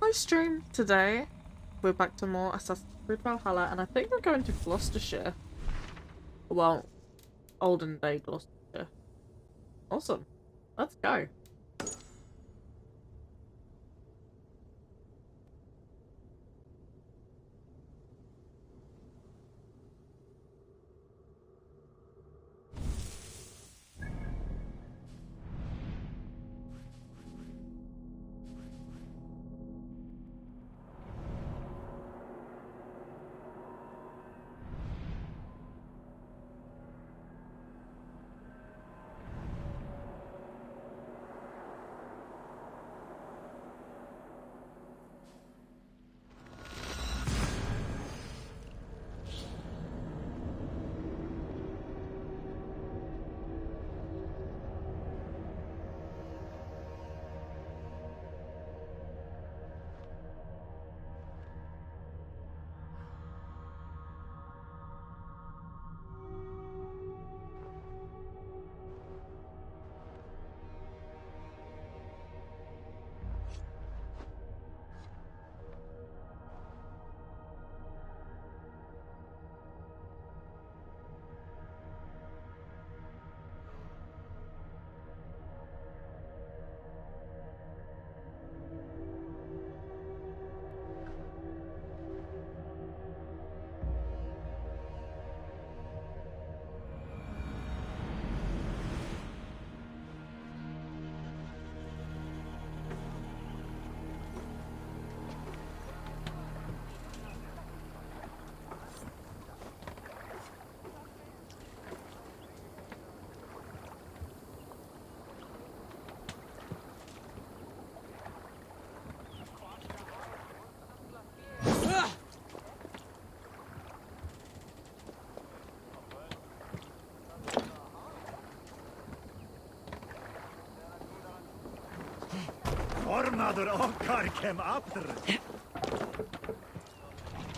my stream today. We're back to more Assassin's Creed Valhalla, and I think we're going to Gloucestershire. Well, olden day Gloucestershire. Awesome. Let's go.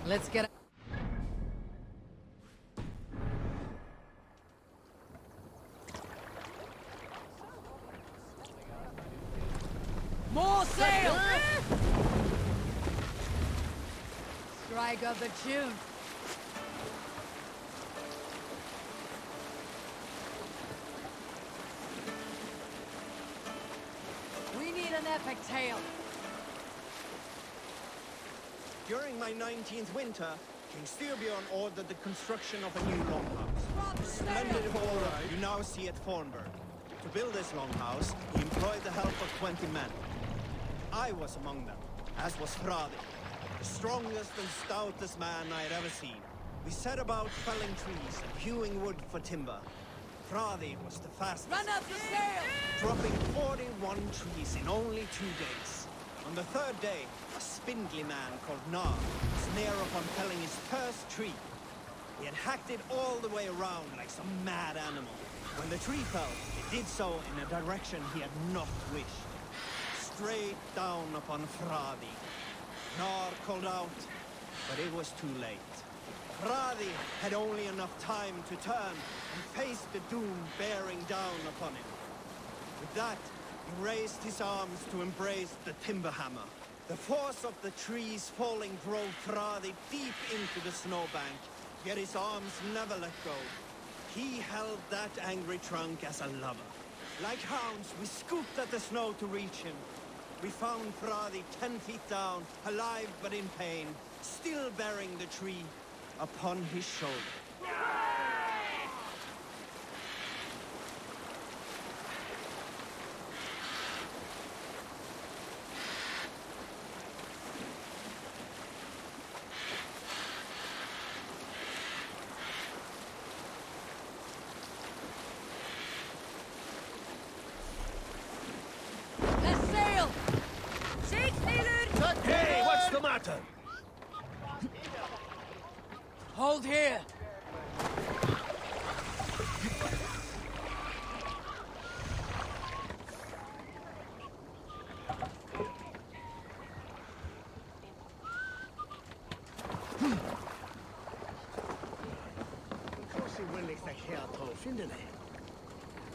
Let's get more sail! Strike up the tune. We need an epic tale. During my 19th winter, King Styrbjorn ordered the construction of a new longhouse. The splendid hall you now see at Thornburg. To build this longhouse, he employed the help of 20 men. I was among them, as was Fradi, the strongest and stoutest man I had ever seen. We set about felling trees and hewing wood for timber. Fradi was the fastest, Run up the sail! dropping 41 trees in only 2 days. On the third day, a spindly man called Nar was near upon felling his first tree. He had hacked it all the way around like some mad animal. When the tree fell, it did so in a direction he had not wished. Straight down upon Fradi. Nar called out, but it was too late. Fradi had only enough time to turn and face the doom bearing down upon him. With that, he raised his arms to embrace the timber hammer. The force of the trees falling drove Fradi deep into the snowbank, yet his arms never let go. He held that angry trunk as a lover. Like hounds, we scooped at the snow to reach him. We found Fradi 10 feet down, alive but in pain, still bearing the tree upon his shoulder. Let's sail! Hey, what's the matter? Hold here!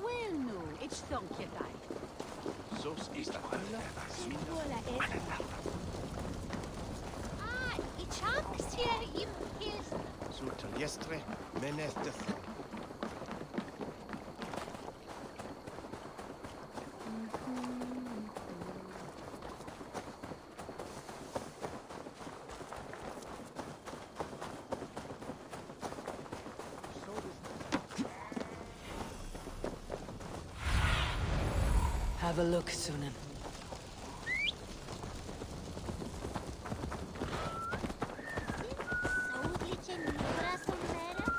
Well, no, it's stunk you die. Sos is de Gestre, meneste. Have a look, Sunan. Soudliche Nura sombrero?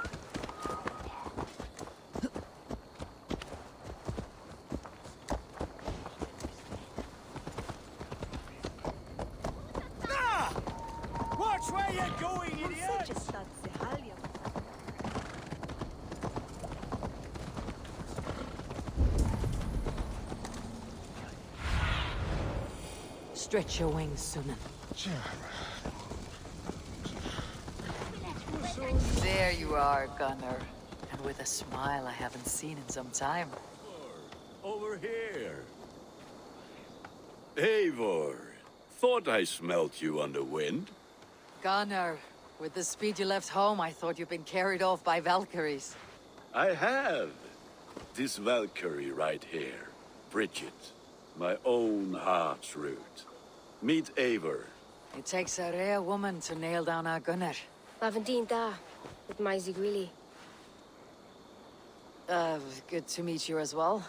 Watch where you're going, idiot! Stretch your wings, Sunan. There you are, Gunner. And with a smile I haven't seen in some time. Over here. Eivor, thought I smelt you on the wind. Gunner, with the speed you left home, I thought you'd been carried off by Valkyries. I have. This Valkyrie right here, Bridget, my own heart's root. Meet Eivor. It takes a rare woman to nail down our Gunner. Lavendine da, with Maisie Greeley. Good to meet you as well.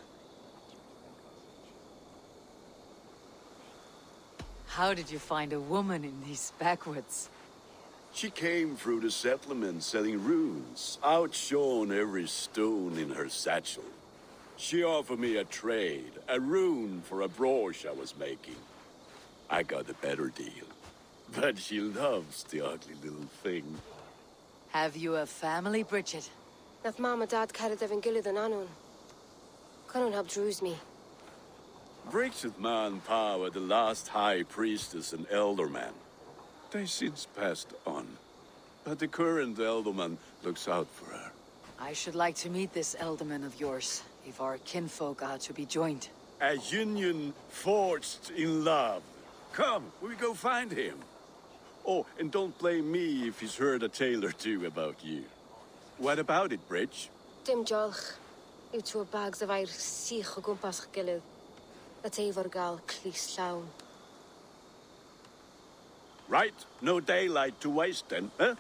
How did you find a woman in these backwoods? She came through the settlement selling runes, outshone every stone in her satchel. She offered me a trade, a rune for a brooch I was making. I got a better deal. But she loves the ugly little thing. Have you a family, Bridget? Nath Mom and Dad carried Devin Gillard and Anun. Conun helped druise me. Bridget Man Pa were the last high priestess and elderman. They since passed on. But the current elderman looks out for her. I should like to meet this elderman of yours, if our kinfolk are to be joined. A union forged in love. Come, we go find him. Oh, and don't blame me if he's heard a tale or two about you. What about it, Bridge? Dim jolch. Yw tŵ bags of air sych o gwmpas ych gilydd. That Eivor gal clis llawn. Right, no daylight to waste then, huh?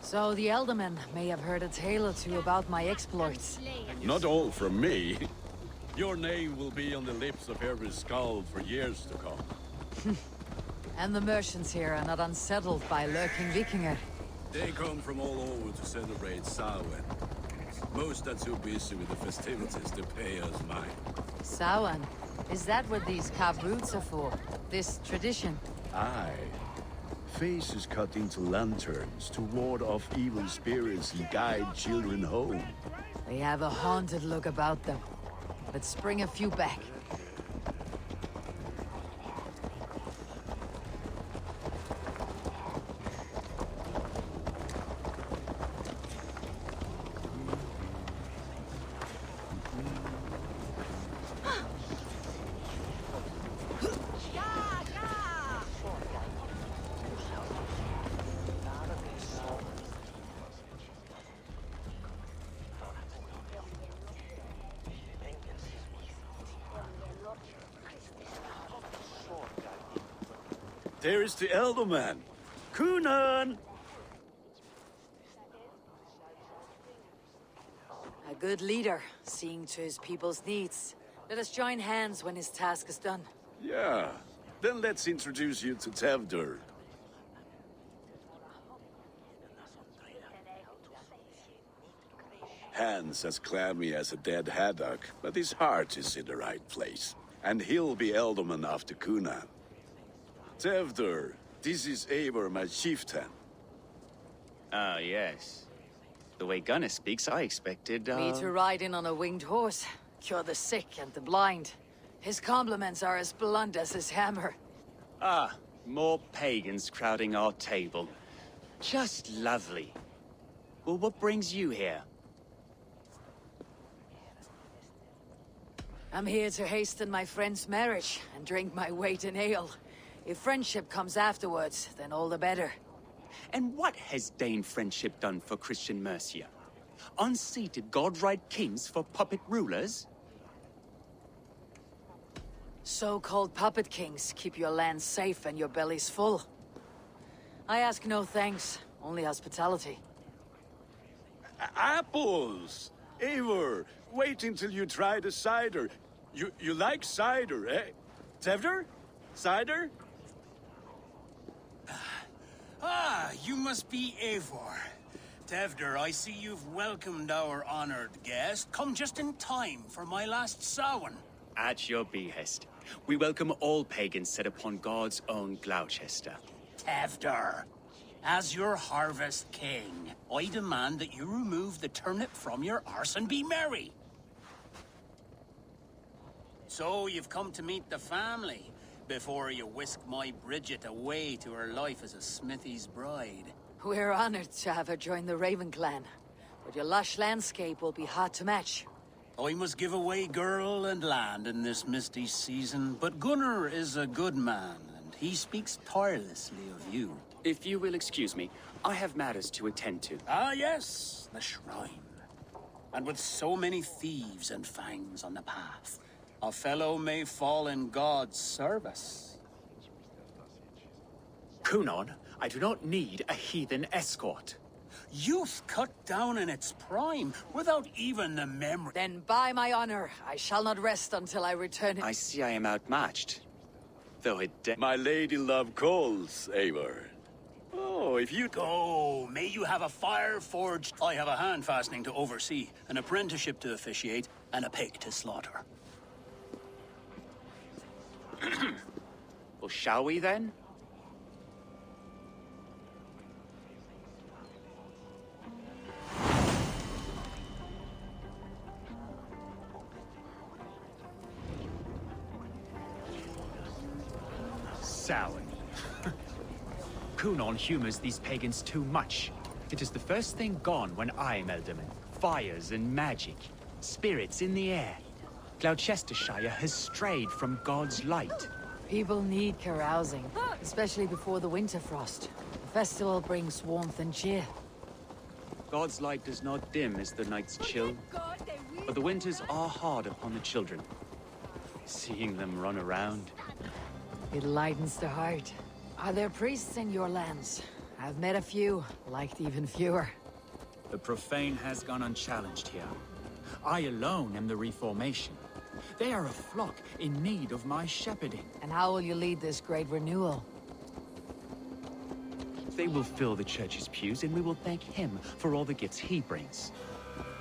So the Elderman may have heard a tale or two about my exploits. Not all from me. Your name will be on the lips of every skull for years to come. And the merchants here are not unsettled by lurking Vikinger. They come from all over to celebrate Samhain. Most are too busy with the festivities to pay us mind. Samhain? Is that what these carved roots are for? This tradition? Aye. Faces cut into lanterns to ward off evil spirits and guide children home. They have a haunted look about them. Let's bring a few back. There is the Elderman. Kunan! A good leader, seeing to his people's needs. Let us join hands when his task is done. Yeah. Then let's introduce you to Tevdur. Hands as clammy as a dead haddock, but his heart is in the right place. And he'll be Elderman after Kunan. Tevdur, this is Eivor, my chieftain. Ah, yes. The way Gunnar speaks, I expected, Me to ride in on a winged horse, cure the sick and the blind. His compliments are as blunt as his hammer. Ah, more pagans crowding our table. Just lovely. Well, what brings you here? I'm here to hasten my friend's marriage and drink my weight in ale. If friendship comes afterwards, then all the better. And what has Dane friendship done for Christian Mercia? Unseated godright kings for puppet rulers? So-called puppet kings keep your land safe and your bellies full. I ask no thanks, only hospitality. Apples! Eivor, wait until you try the cider. You like cider, eh? Tevder? Cider? Ah, you must be Eivor. Tevder, I see you've welcomed our honored guest. Come just in time for my last Samhain. At your behest. We welcome all pagans set upon God's own Gloucester. Tevder, as your harvest king, I demand that you remove the turnip from your arse and be merry. So you've come to meet the family, before you whisk my Bridget away to her life as a smithy's bride. We're honored to have her join the Raven clan, but your lush landscape will be hard to match. I must give away girl and land in this misty season, but Gunnar is a good man, and he speaks tirelessly of you. If you will excuse me, I have matters to attend to. Ah yes, the shrine. And with so many thieves and fangs on the path, a fellow may fall in God's service. Kunon, I do not need a heathen escort. Youth cut down in its prime, without even the memory. Then by my honor, I shall not rest until I return it. I see I am outmatched. Though it My lady love calls, Eivor. Oh, if you... Go, may you have a fire forged. I have a hand fastening to oversee, an apprenticeship to officiate, and a pig to slaughter. Well, shall we then? Sour. Kunon humors these pagans too much. It is the first thing gone when I am Elderman. Fires and magic. Spirits in the air. Gloucestrescire has strayed from God's light. People need carousing, especially before the winter frost. The festival brings warmth and cheer. God's light does not dim as the nights chill, but the winters are hard upon the children. Seeing them run around. It lightens the heart. Are there priests in your lands? I've met a few, liked even fewer. The profane has gone unchallenged here. I alone am the reformation. They are a flock in need of my shepherding. And how will you lead this great renewal? They will fill the church's pews, and we will thank him for all the gifts he brings.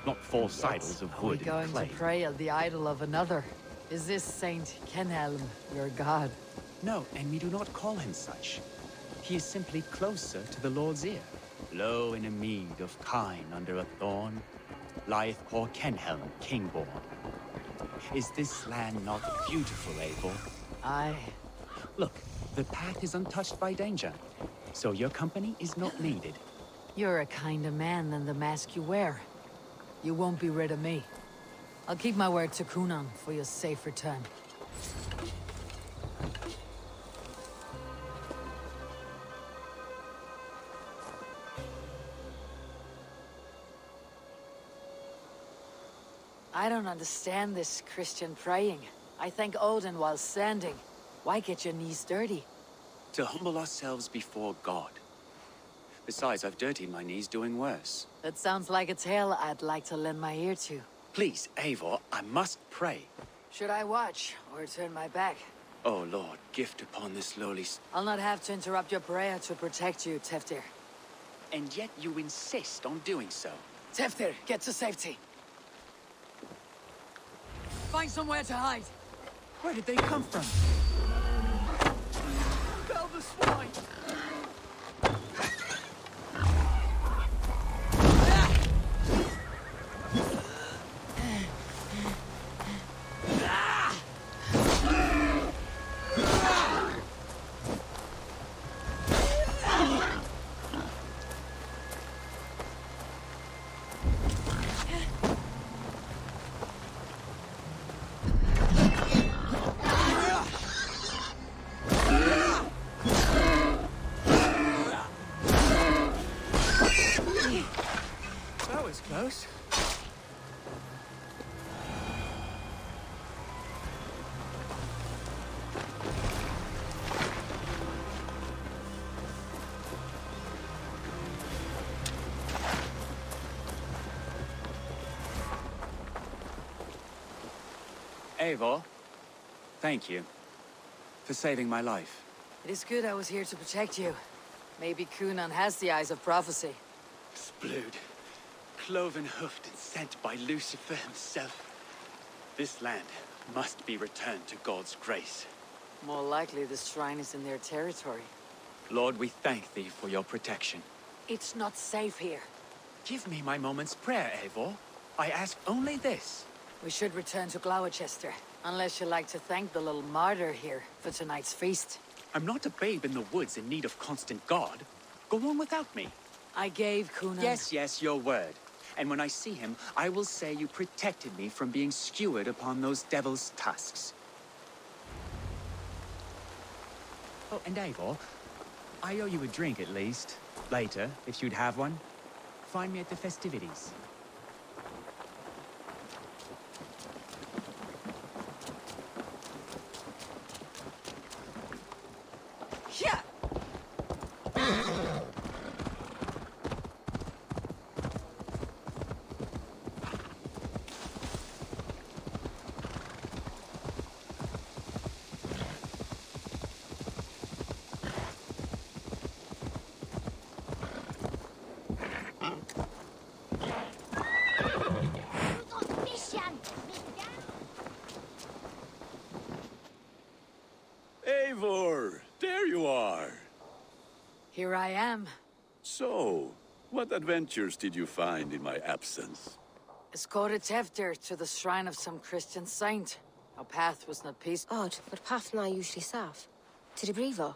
Not false idols of Are we wood and going clay. to pray at the idol of another? Is this Saint Kenhelm your god? No, and we do not call him such. He is simply closer to the Lord's ear. Low in a mead of kine under a thorn, lieth poor Kenhelm, king-born. Is this land not beautiful, Eivor? Aye. Look, the path is untouched by danger, so your company is not needed. You're a kinder man than the mask you wear. You won't be rid of me. I'll keep my word to Kunon for your safe return. I don't understand this Christian praying. I thank Odin while standing. Why get your knees dirty? To humble ourselves before God. Besides, I've dirtied my knees doing worse. That sounds like a tale I'd like to lend my ear to. Please, Eivor, I must pray. Should I watch, or turn my back? Oh Lord, gift upon this lowly... I'll not have to interrupt your prayer to protect you, Teftir. And yet you insist on doing so. Teftir, get to safety. Find somewhere to hide. Where did they come from? Bell the swine! Eivor, thank you for saving my life. It is good I was here to protect you. Maybe Cunan has the eyes of prophecy. Splood, cloven hoofed and sent by Lucifer himself. This land must be returned to God's grace. More likely the shrine is in their territory. Lord, we thank thee for your protection. It's not safe here. Give me my moment's prayer, Eivor. I ask only this. We should return to Glowecester, unless you like to thank the little martyr here for tonight's feast. I'm not a babe in the woods in need of constant guard. Go on without me. I gave Cunan... Yes, your word. And when I see him, I will say you protected me from being skewered upon those devil's tusks. Oh, and Eivor, I owe you a drink at least. Later, if you'd have one. Find me at the festivities. Yeah! Eivor, there you are. Here I am. So, what adventures did you find in my absence? Escorted Tefter to the shrine of some Christian saint. Our path was not peaceful. Odd, but path na usually safe. To the Brevo.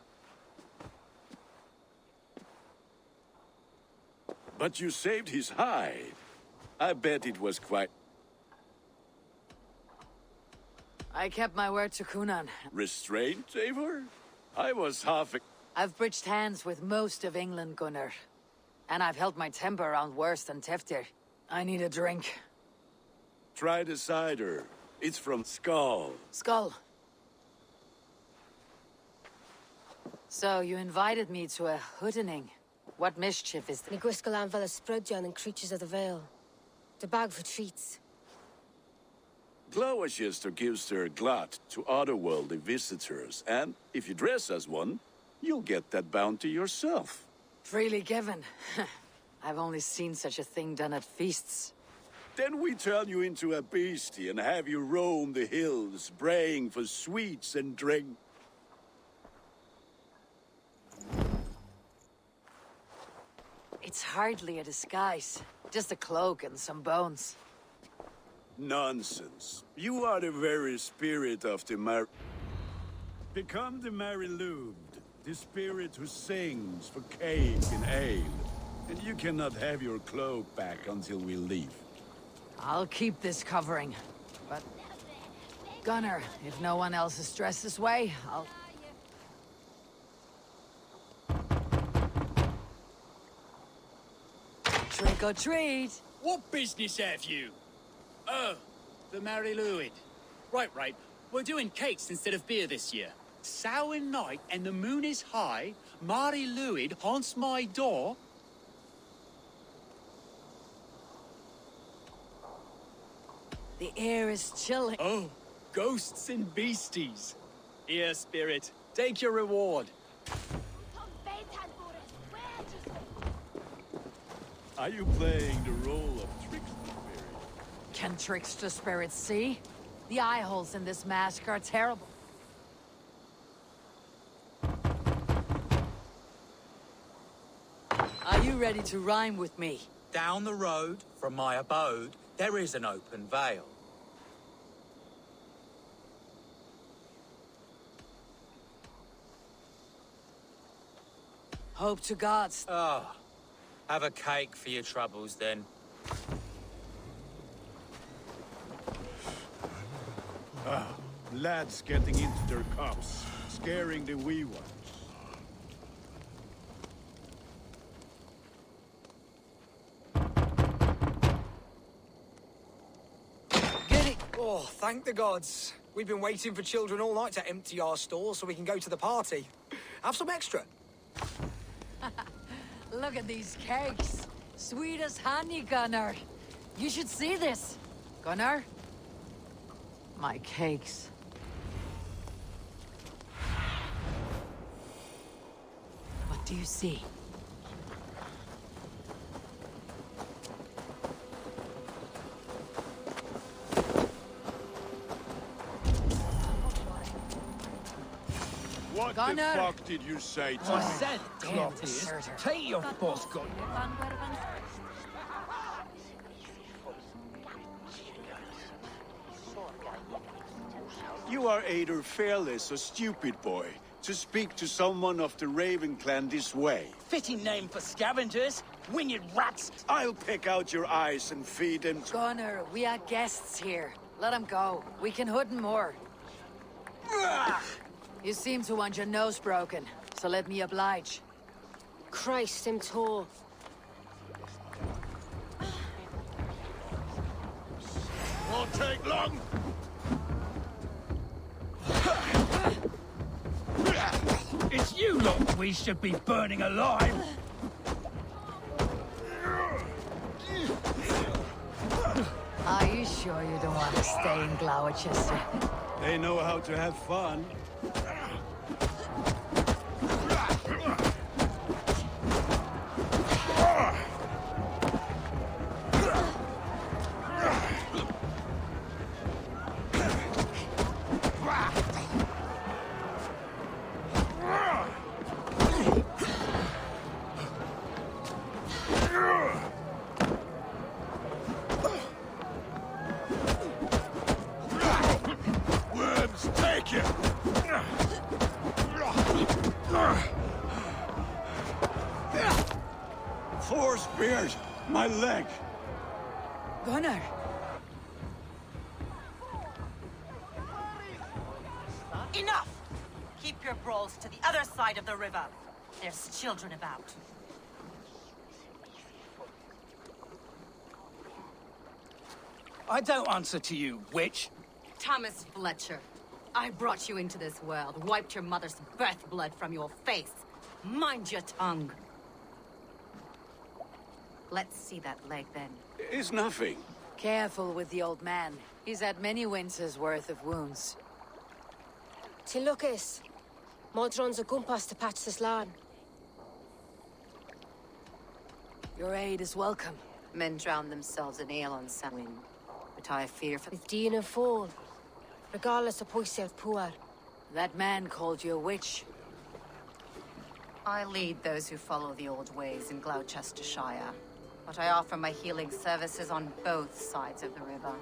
But you saved his hide. I bet it was quite I kept my word to Cunan. restrained, Eivor? I was half... I've bridged hands with most of England, Gunnar. And I've held my temper around worse than Tefter. I need a drink. Try the cider. It's from Skull. Skull. So, you invited me to a hoodening. What mischief is this? Niguiscalan Vela Sprudjan and Creatures of the Vale. The bag for treats. Glowecester gives their glut to otherworldly visitors, and if you dress as one, you'll get that bounty yourself. Freely given. I've only seen such a thing done at feasts. Then we turn you into a beastie and have you roam the hills, braying for sweets and drink. It's hardly a disguise. Just a cloak and some bones. Nonsense. You are the very spirit of the Become the Mary-Lubed, the spirit who sings for cake and ale. And you cannot have your cloak back until we leave. I'll keep this covering. But... Gunnar, if no one else is dressed this way, I'll... Trick or treat! What business have you? Oh, the Mary Lwyd. Right. We're doing cakes instead of beer this year. Samhain night and the moon is high. Mary Lwyd haunts my door. The air is chilling. Oh, ghosts and beasties. Here, spirit, take your reward. Are you playing the role of trickster spirit? Can trickster spirits see? The eye holes in this mask are terrible. Are you ready to rhyme with me? Down the road from my abode, there is an open vale. Hope to gods. Ah, have a cake for your troubles then. Lads getting into their cups, scaring the wee ones. Get it! Oh, thank the gods. We've been waiting for children all night to empty our stores so we can go to the party. Have some extra. Look at these cakes. Sweet as honey, Gunnar. You should see this. Gunnar? My cakes. What do you see? What Gunnar! the fuck did you say to I me? said, Damn Clotis, deserter. take your boss gun. You are either fearless or stupid, boy, to speak to someone of the Raven clan this way. Fitting name for scavengers. Winged rats. I'll pick out your eyes and feed them to... Gunnar, we are guests here. Let him go. We can hood more. You seem to want your nose broken, so let me oblige. Christ, him tall. Won't take long! It's you lot we should be burning alive. Are you sure you don't want to stay in Glowecester? They know how to have fun. Worms, take it! Four spears! My leg! Gunnar! Enough! Keep your brawls to the other side of the river. There's children about. I don't answer to you, witch. Thomas Fletcher, I brought you into this world, wiped your mother's birth blood from your face. Mind your tongue. Let's see that leg then. It's nothing. Careful with the old man. He's had many winters' worth of wounds. Till Lucas. Modron's a gumpas to patch this land. Your aid is welcome. Men drown themselves in ale on Samhain, but I fear for... With Dean and Fall. Regardless of Poisel Puar. That man called you a witch. I lead those who follow the old ways in Glowecestrescire, but I offer my healing services on both sides of the river.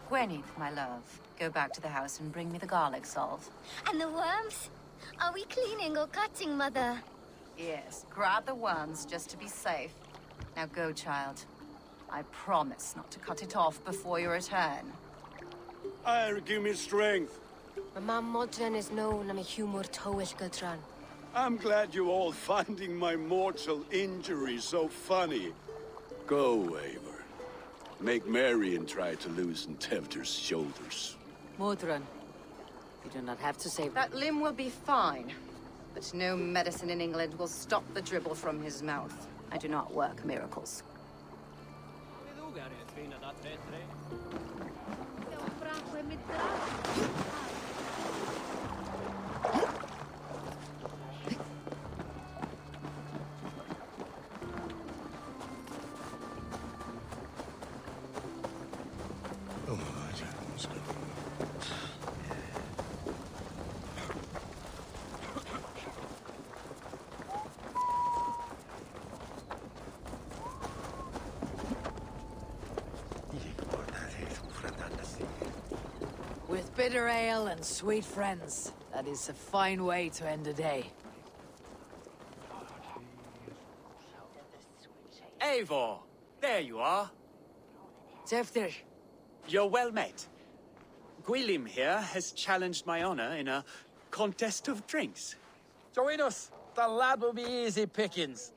Gwyneth, my love, go back to the house and bring me the garlic salt. And the worms? Are we cleaning or cutting, Mother? Yes, grab the worms just to be safe. Now go, child. I promise not to cut it off before your return. Give me strength. My mom Modron is known I'm a humor towish Gudran. I'm glad you all finding my mortal injury so funny. Go, Eivor. Make merry and try to loosen Tevder's shoulders. Modron, you do not have to say... That limb will be fine, but no medicine in England will stop the dribble from his mouth. I do not work miracles. With bitter ale and sweet friends, that is a fine way to end a day. Eivor, there you are. Tefter, You're well met. Gwilym here has challenged my honor in a contest of drinks. Join us. The lad will be easy pickings.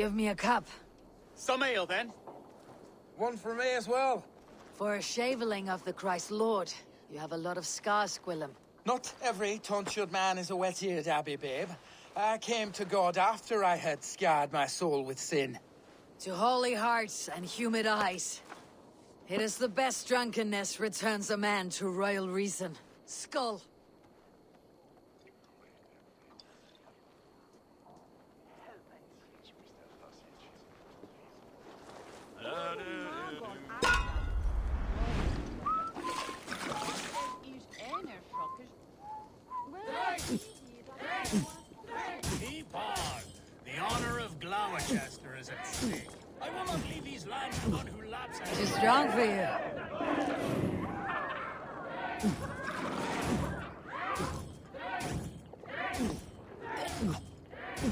give me a cup. Some ale, then. One for me as well. For a shaveling of the Christ Lord, you have a lot of scars, Gwillem. Not every tonsured man is a wet-eared abbey, babe. I came to God after I had scarred my soul with sin. To holy hearts and humid eyes. It is the best drunkenness returns a man to royal reason. Skull. Keep on! The honor of Glowecester is at stake. I will not leave these lands to one who laps at Too strong for you.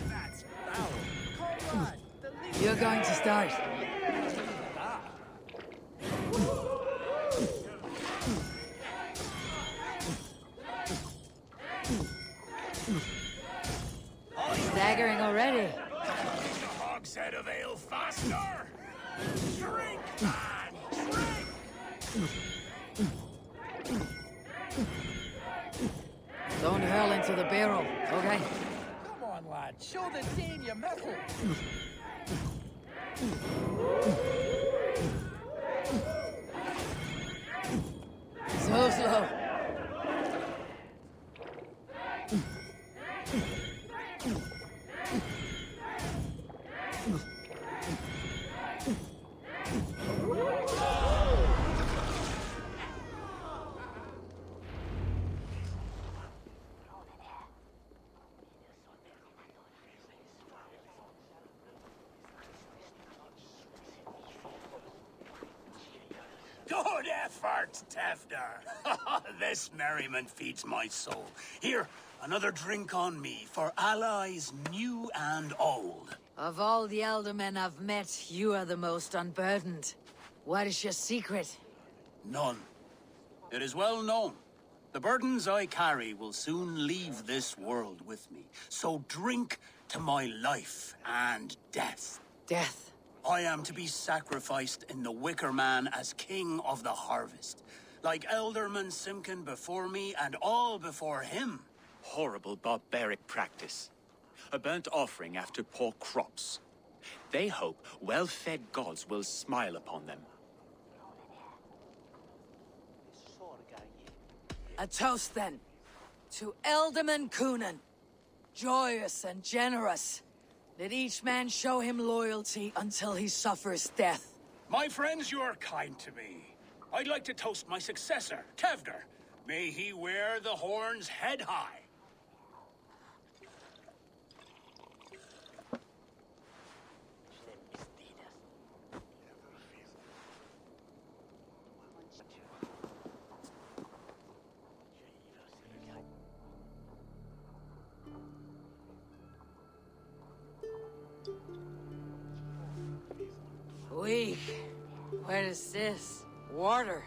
That's foul. Comrade, the leader. You're going to start. Staggering already. the hogshead of ale faster! Drink, man! Drink! Don't hurl into the barrel, okay? Come on, lad. Show the Dane your mettle. So slow. Good effort, Tefder. This merriment feeds my soul. Here, another drink on me for allies new and old. Of all the elder men I've met, you are the most unburdened. What is your secret? None. It is well known. The burdens I carry will soon leave this world with me. So drink to my life and death. Death. I am to be sacrificed in the Wicker Man as king of the harvest. Like Elderman Simkin before me and all before him. Horrible barbaric practice. A burnt offering after poor crops. They hope well-fed gods will smile upon them. A toast, then. To Elderman Coonan. Joyous and generous. Let each man show him loyalty until he suffers death. My friends, you are kind to me. I'd like to toast my successor, Tevder. May he wear the horns head high. Weak. What is this? Water.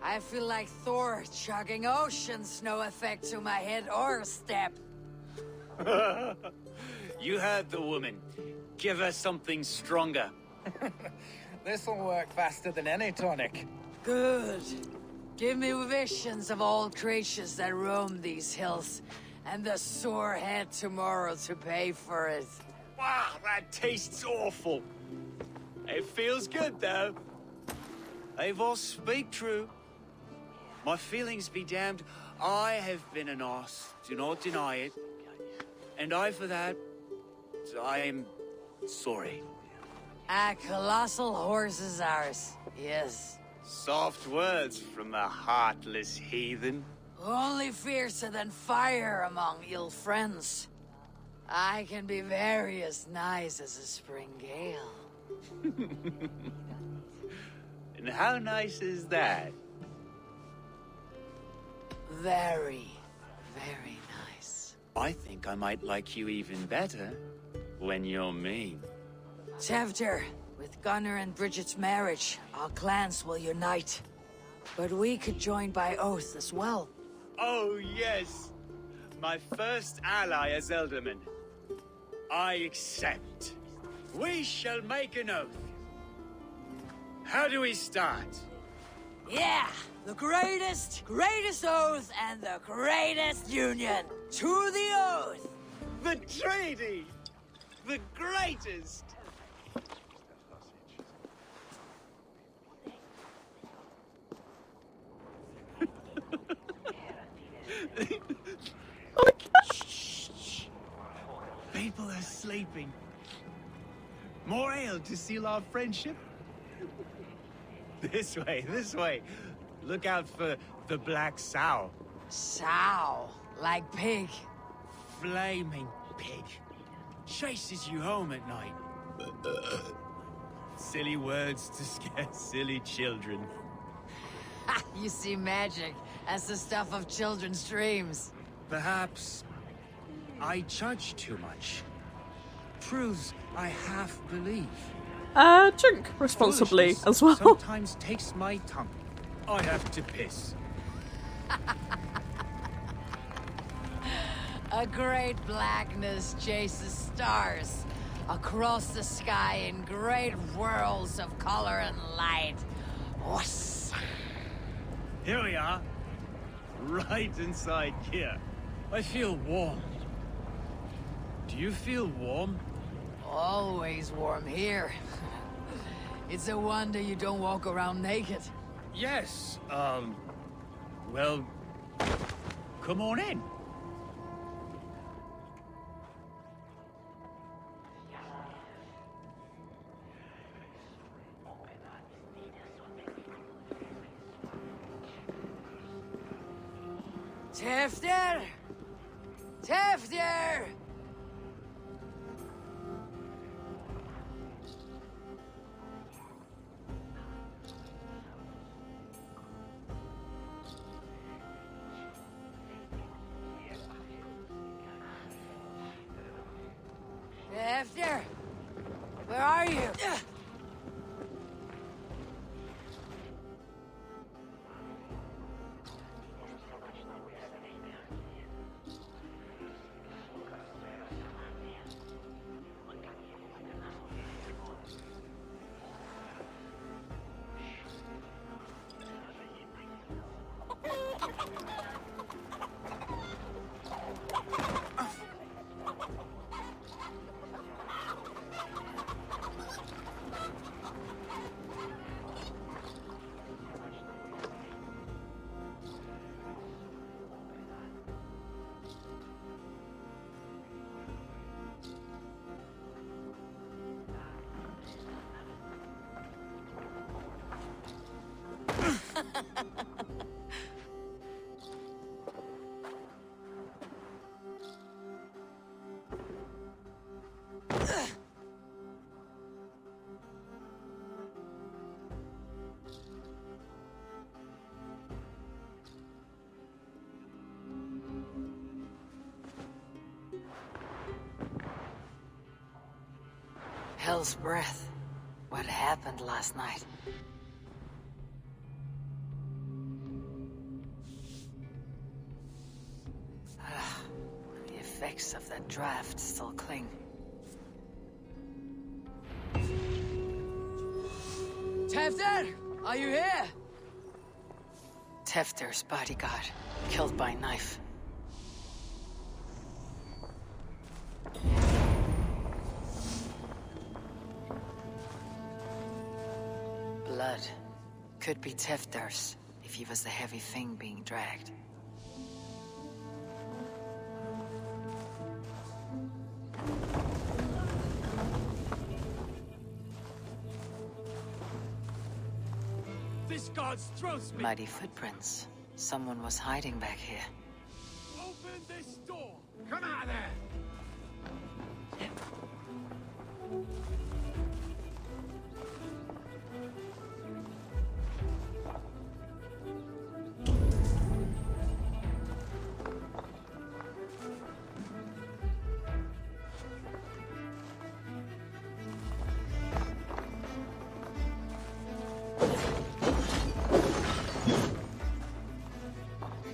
I feel like Thor chugging oceans. No effect to my head or step. You heard the woman. Give her something stronger. This'll work faster than any tonic. Good. Give me visions of all creatures that roam these hills, and the sore head tomorrow to pay for it. Wow, that tastes awful. It feels good, though. Eivor, speak true. My feelings be damned. I have been an arse. Do not deny it. And I, for that, I am sorry. A colossal horse is ours. Yes. Soft words from a heartless heathen. Only fiercer than fire among ill friends. I can be very as nice as a spring gale. And how nice is that? Very, very nice. I think I might like you even better when you're mean. Tevder, with Gunnar and Bridget's marriage, our clans will unite. But we could join by oath as well. Oh, yes. My first ally as Elderman. I accept. We shall make an oath. How do we start? Yeah, the greatest oath and the greatest union. To the oath! The treaty! The greatest! Shh. People are sleeping. More ale to seal our friendship? This way, this way. Look out for the black sow. Sow, like pig. Flaming pig. Chases you home at night. Silly words to scare silly children. You see magic. That's the stuff of children's dreams. Perhaps I judge too much. Proves I half believe. Drink responsibly Foolishness as well. sometimes takes my tongue. I have to piss. A great blackness chases stars across the sky in great whirls of color and light. Wuss. Here we are. Right inside here. I feel warm. Do you feel warm? Always warm here. It's a wonder you don't walk around naked. Yes, well, come on in. Tefter! Tefter! Tefter! Where are you? Hell's breath. What happened last night? The effects of that draft still cling. Tefter! Are you here? Tefter's bodyguard, killed by knife. Blood. Could be Tefter's, if he was the heavy thing being dragged. This god's throats me. Mighty footprints. Someone was hiding back here. Open this door. Come out of there.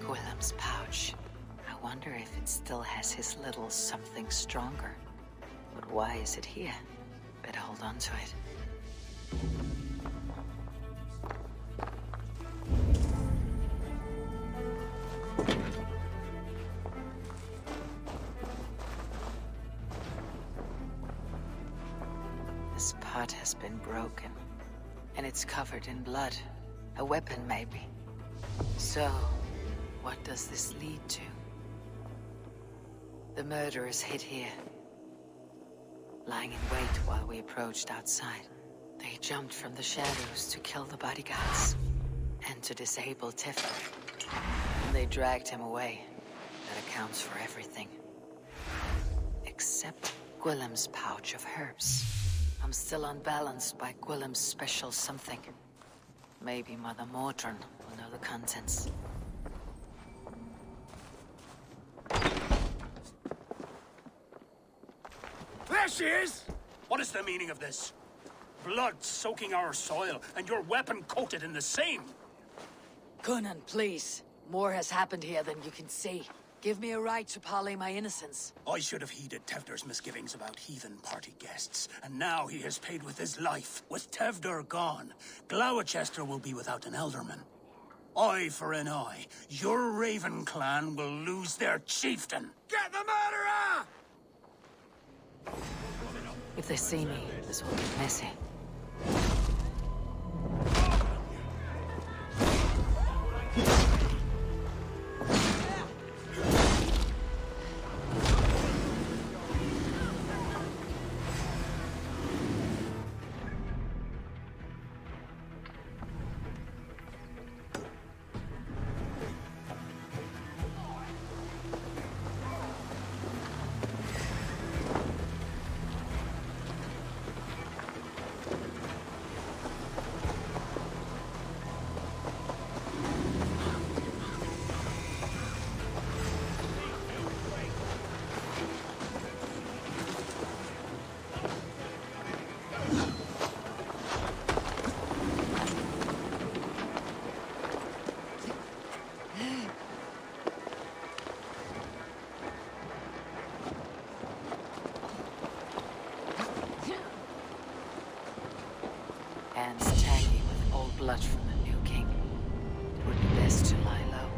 Gwillem's pouch. I wonder if it still has his little something stronger. But why is it here? Better hold on to it. heart has been broken, and it's covered in blood. A weapon, maybe. So, what does this lead to? The murderers hid here, lying in wait while we approached outside. They jumped from the shadows to kill the bodyguards and to disable Tiflin. And they dragged him away. That accounts for everything. Except Gwillem's pouch of herbs. I'm still unbalanced by Gwillem's special something. Maybe Mother Mordrin will know the contents. There she is! What is the meaning of this? Blood soaking our soil, and your weapon coated in the same! Coonan, please. More has happened here than you can see. Give me a right to parley my innocence. I should have heeded Tevder's misgivings about heathen party guests, and now he has paid with his life. With Tevder gone, Glowecester will be without an elderman. Eye for an eye. Your Raven clan will lose their chieftain. Get the murderer! If they see me, this will be messy. Hands taggy with old blood from the new king. It would be best to lie low.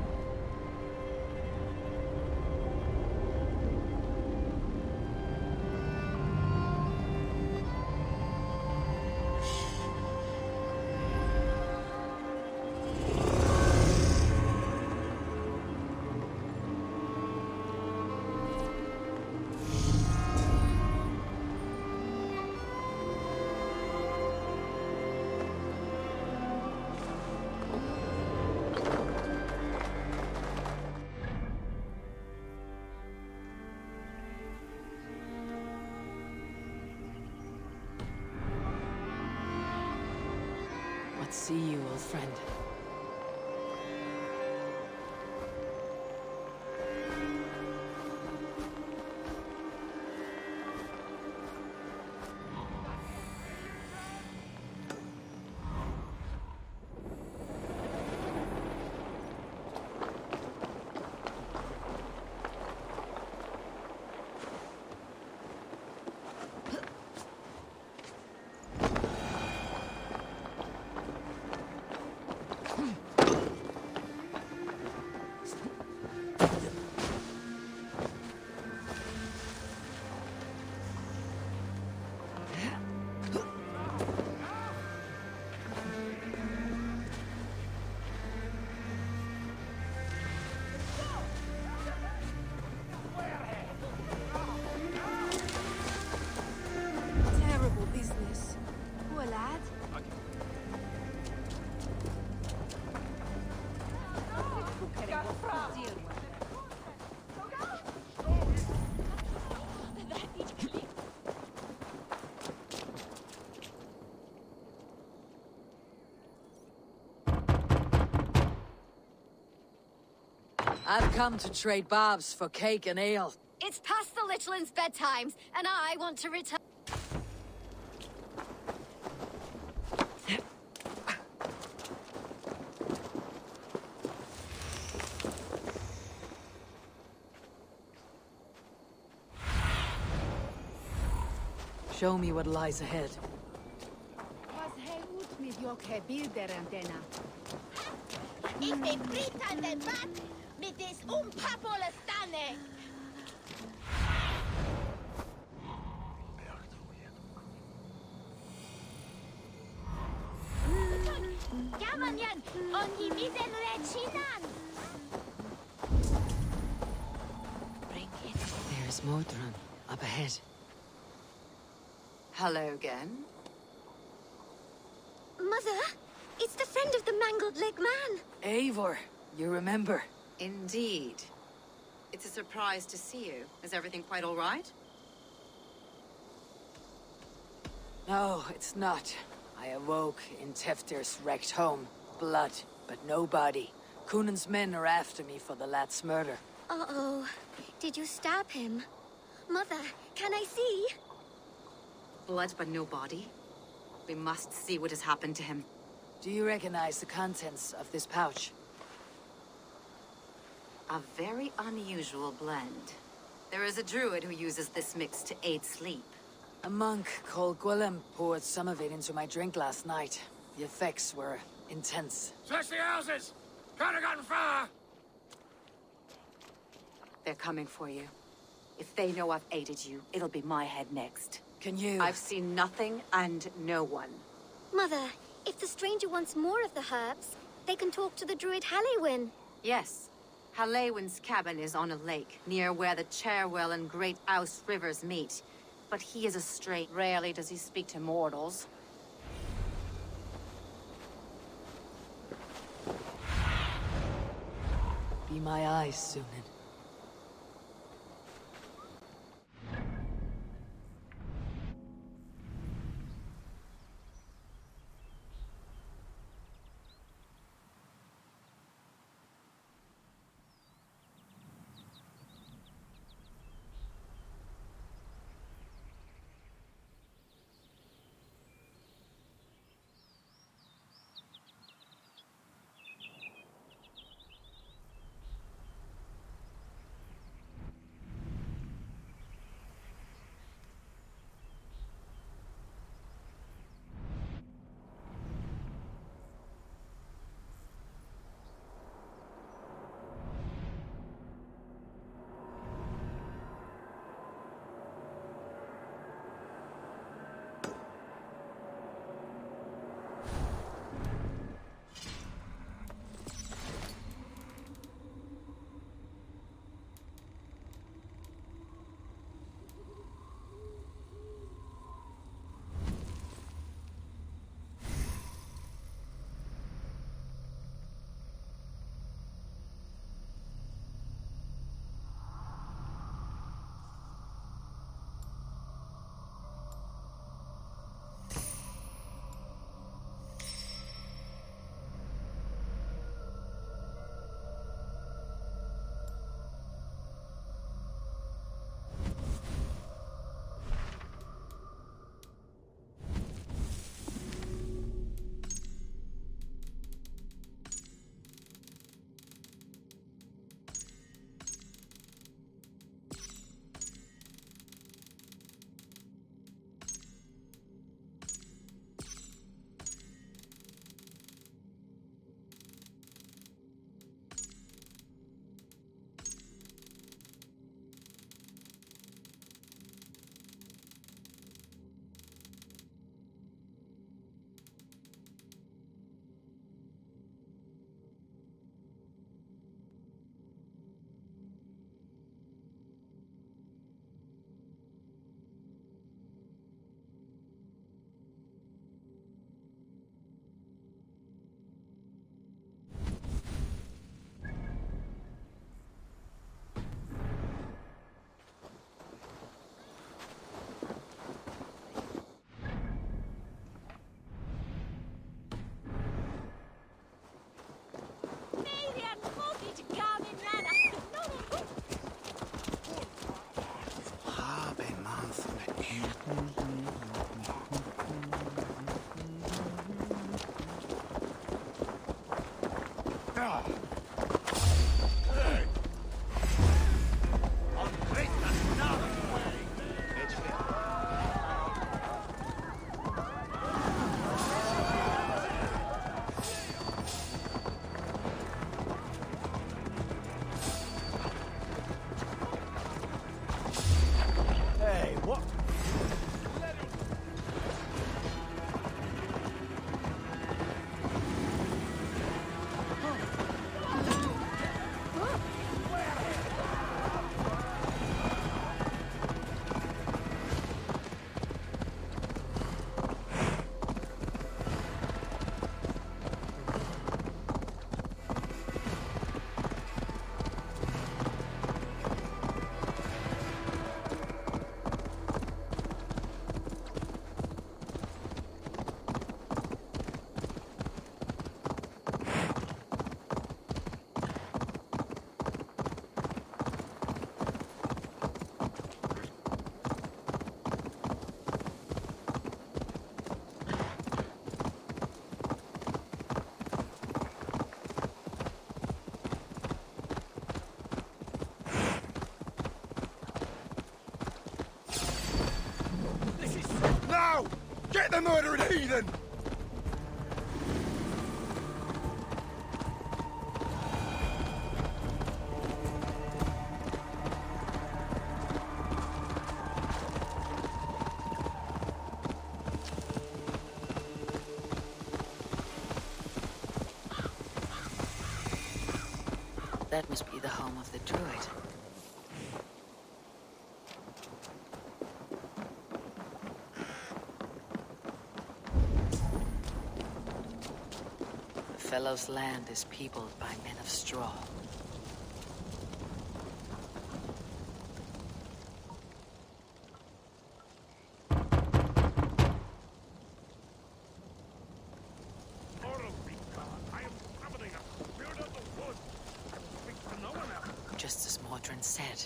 See you, old friend. I've come to trade barbs for cake and ale. It's past the little one's bedtimes, and I want to return. Show me what lies ahead. Ich bin Brita den Bat mit des Papoles Stane. Jan, on he mitten rechinan. Bring it. There's Modron, up ahead. Hello again. Mother, it's the friend of the mangled leg man. Eivor, you remember? Indeed. It's a surprise to see you. Is everything quite all right? No, it's not. I awoke in Teftir's wrecked home. Blood, but no body. Cunan's men are after me for the lad's murder. Uh-oh. Did you stab him? Mother, can I see? Blood but no body? We must see what has happened to him. Do you recognize the contents of this pouch? A very unusual blend. There is a druid who uses this mix to aid sleep. A monk called Gwilym poured some of it into my drink last night. The effects were intense. Search the houses! Could have gotten far! They're coming for you. If they know I've aided you, it'll be my head next. Can you... I've seen nothing and no one. Mother, if the stranger wants more of the herbs, they can talk to the druid Halewyn. Yes. Halewyn's cabin is on a lake, near where the Cherwell and Great Ouse rivers meet. But he is a stray. Rarely does he speak to mortals. Be my eyes, Sunan. a murdering heathen! That must be the home of the druid. The fellow's land is peopled by men of straw. Just as Mordrin said.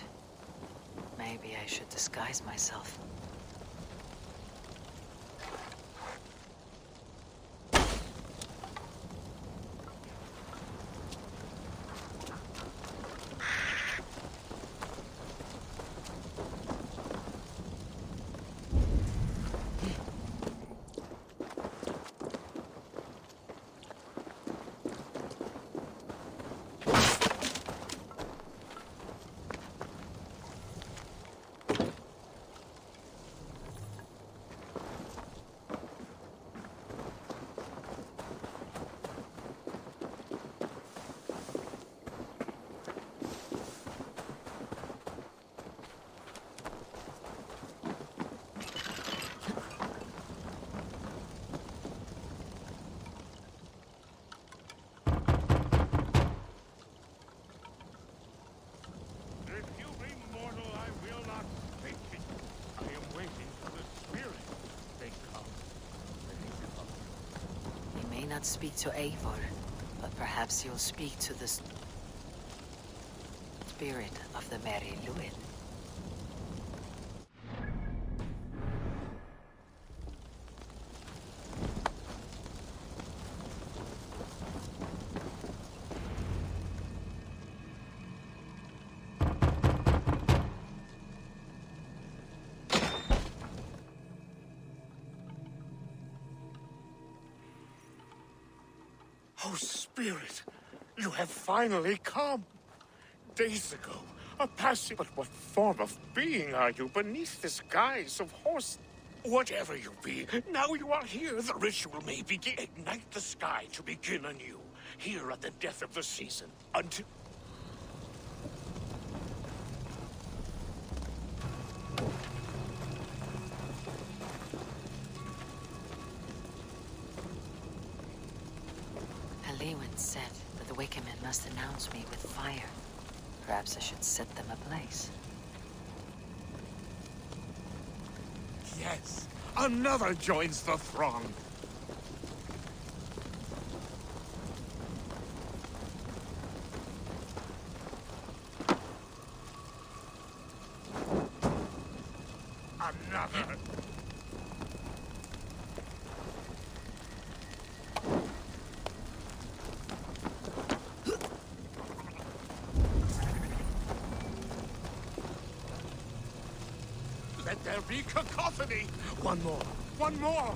Maybe I should disguise myself. Not speak to Eivor, but perhaps you'll speak to the spirit of the Mary Luid. Oh, Spirit, you have finally come. Days ago, a passing... But what form of being are you beneath this guise of horse? Whatever you be, now you are here, the ritual may begin. Ignite the sky to begin anew, here at the death of the season, until... Lewin said that the Wickermen must announce me with fire. Perhaps I should set them ablaze. Yes, another joins the throng. Another. Let there be cacophony! One more! One more!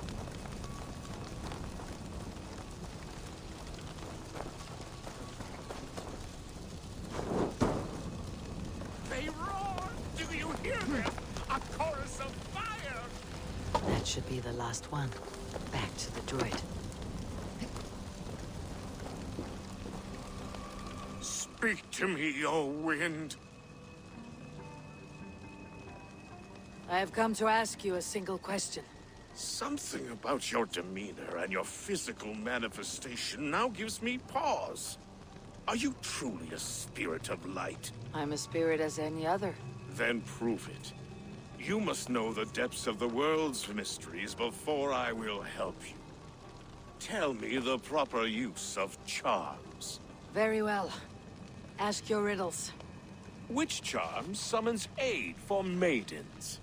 They roar! Do you hear them? A chorus of fire! That should be the last one. Back to the druid. Speak to me, O wind! I have come to ask you a single question. Something about your demeanor and your physical manifestation now gives me pause. Are you truly a spirit of light? I'm a spirit as any other. Then prove it. You must know the depths of the world's mysteries before I will help you. Tell me the proper use of charms. Very well. Ask your riddles. Which charm summons aid for maidens?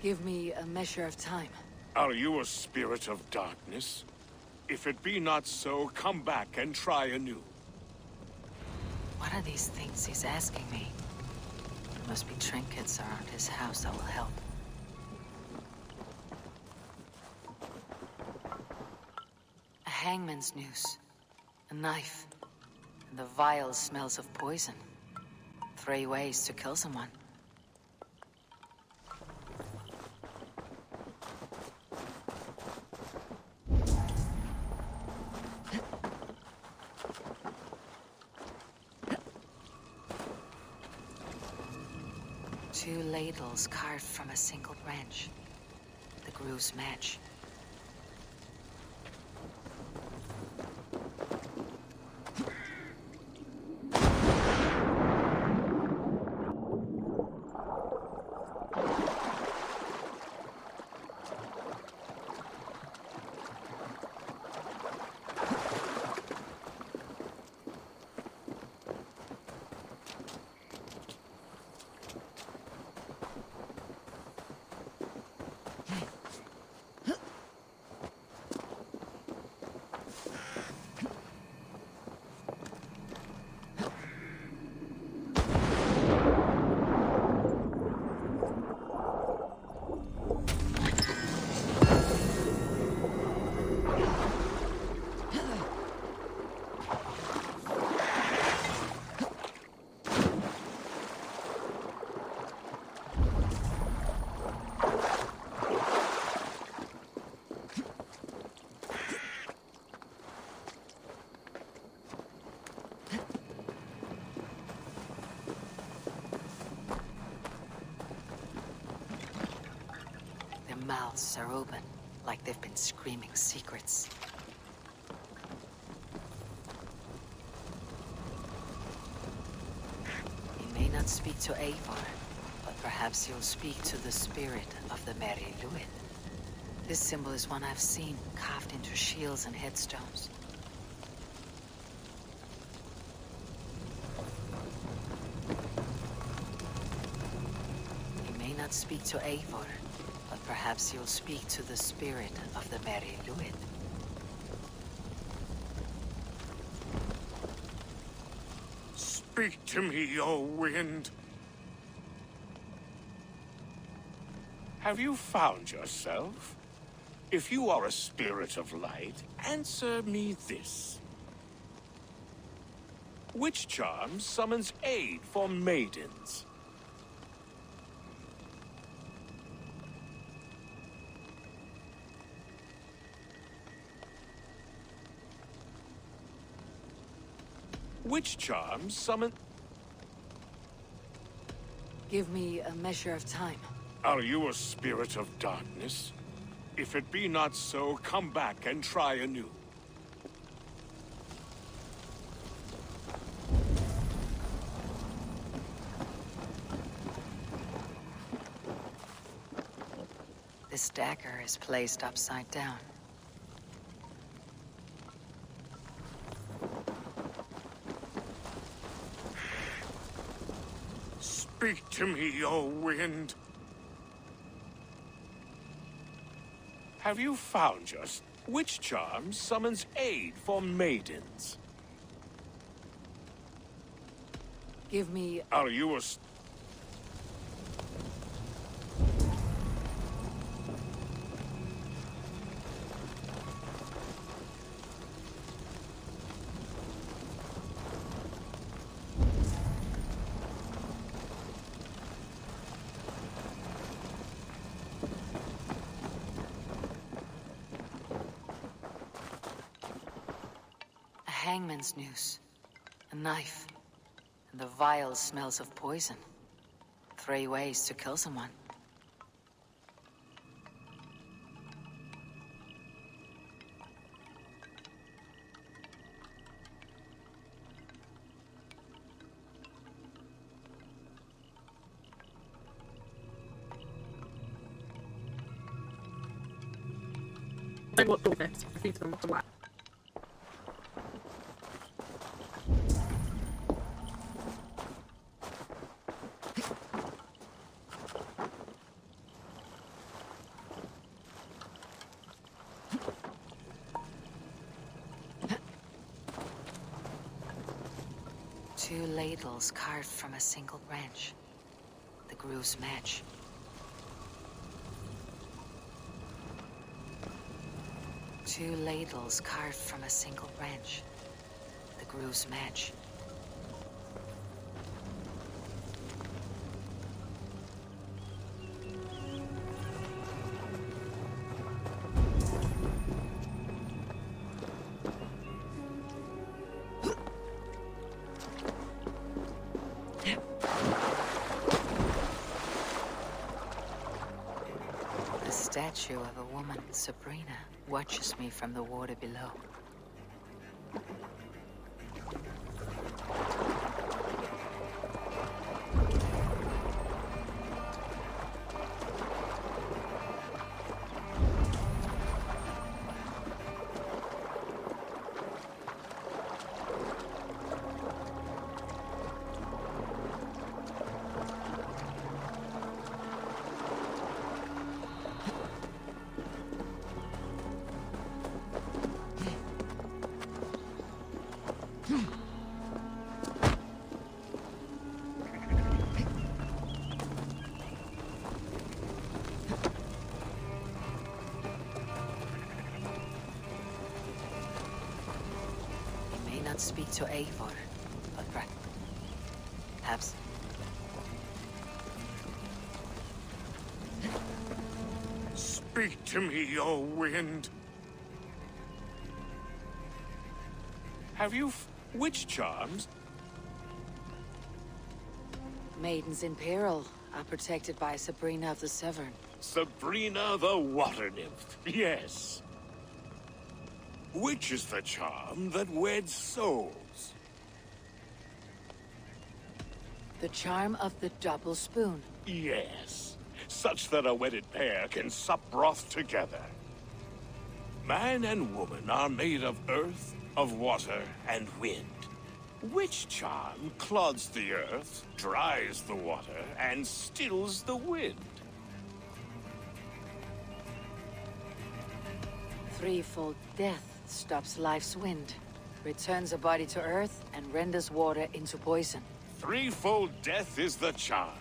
Give me a measure of time. Are you a spirit of darkness? If it be not so, come back and try anew. What are these things he's asking me? There must be trinkets around his house that will help. A hangman's noose, a knife, and the vile smells of poison. 3 ways to kill someone. Two ladles carved from a single branch. The grooves match. Mouths are open, like they've been screaming secrets. He may not speak to Eivor, but perhaps he'll speak to the spirit of the Mary Luid. This symbol is one I've seen carved into shields and headstones. He may not speak to Eivor, but perhaps you'll speak to the spirit of the Mary Luid. Speak to me, O wind. Have you found yourself? If you are a spirit of light, answer me this. Which charm summons aid for maidens? Which charm summon... Give me a measure of time. Are you a spirit of darkness? If it be not so, come back and try anew. This dagger is placed upside down. Speak to me, O wind. Have you found yours? Which charm summons aid for maidens? Give me... Are you a... Hangman's noose, a knife, and the vile smells of poison. 3 ways to kill someone. I got all this. I think I'm black. 2 ladles carved from a single branch. The grooves match. Two ladles carved from a single branch. The grooves match. The statue of a woman, Sabrina, watches me from the water below. Speak to Eivor, but perhaps. Speak to me, O wind. Have you witch charms? Maidens in peril are protected by Sabrina of the Severn. Sabrina the water nymph, yes. Which is the charm that weds souls? The charm of the double spoon. Yes. Such that a wedded pair can sup broth together. Man and woman are made of earth, of water, and wind. Which charm clods the earth, dries the water, and stills the wind? Threefold death stops life's wind, returns a body to earth, and renders water into poison. Threefold death is the charm.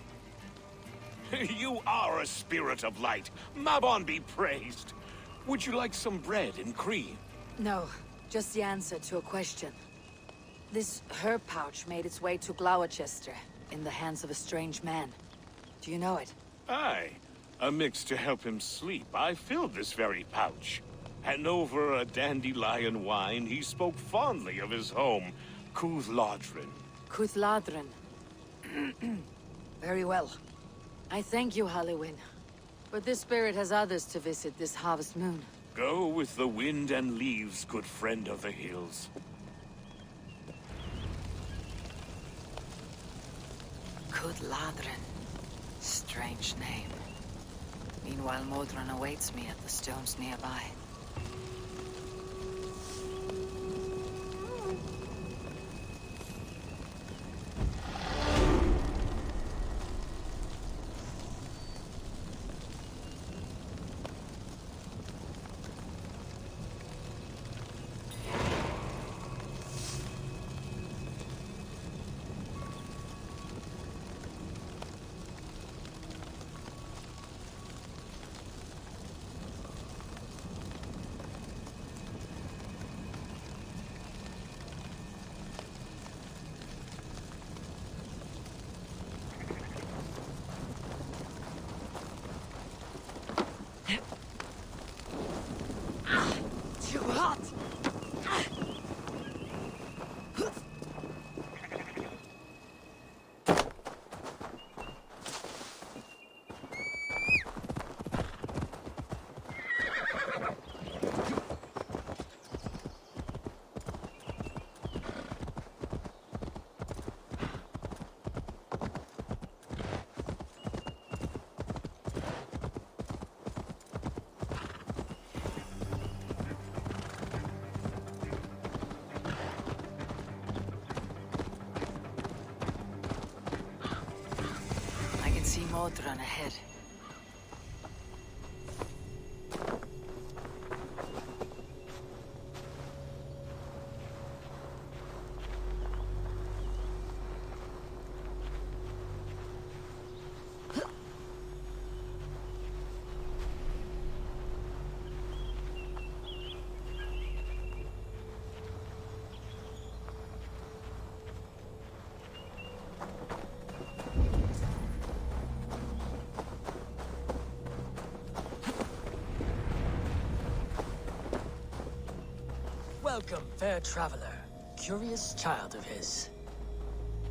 You are a spirit of light. Mabon be praised. Would you like some bread and cream? No, just the answer to a question. This herb pouch made its way to Glowecester in the hands of a strange man. Do you know it? Aye. A mix to help him sleep. I filled this very pouch. And over a dandelion wine, he spoke fondly of his home, Cuthladrin. Cuthladrin. Very well. I thank you, Halliwyn. But this spirit has others to visit this harvest moon. Go with the wind and leaves, good friend of the hills. Cuthladrin. Strange name. Meanwhile, Modron awaits me at the stones nearby. Too hot! See Modron ahead. Welcome, fair traveler, curious child of his.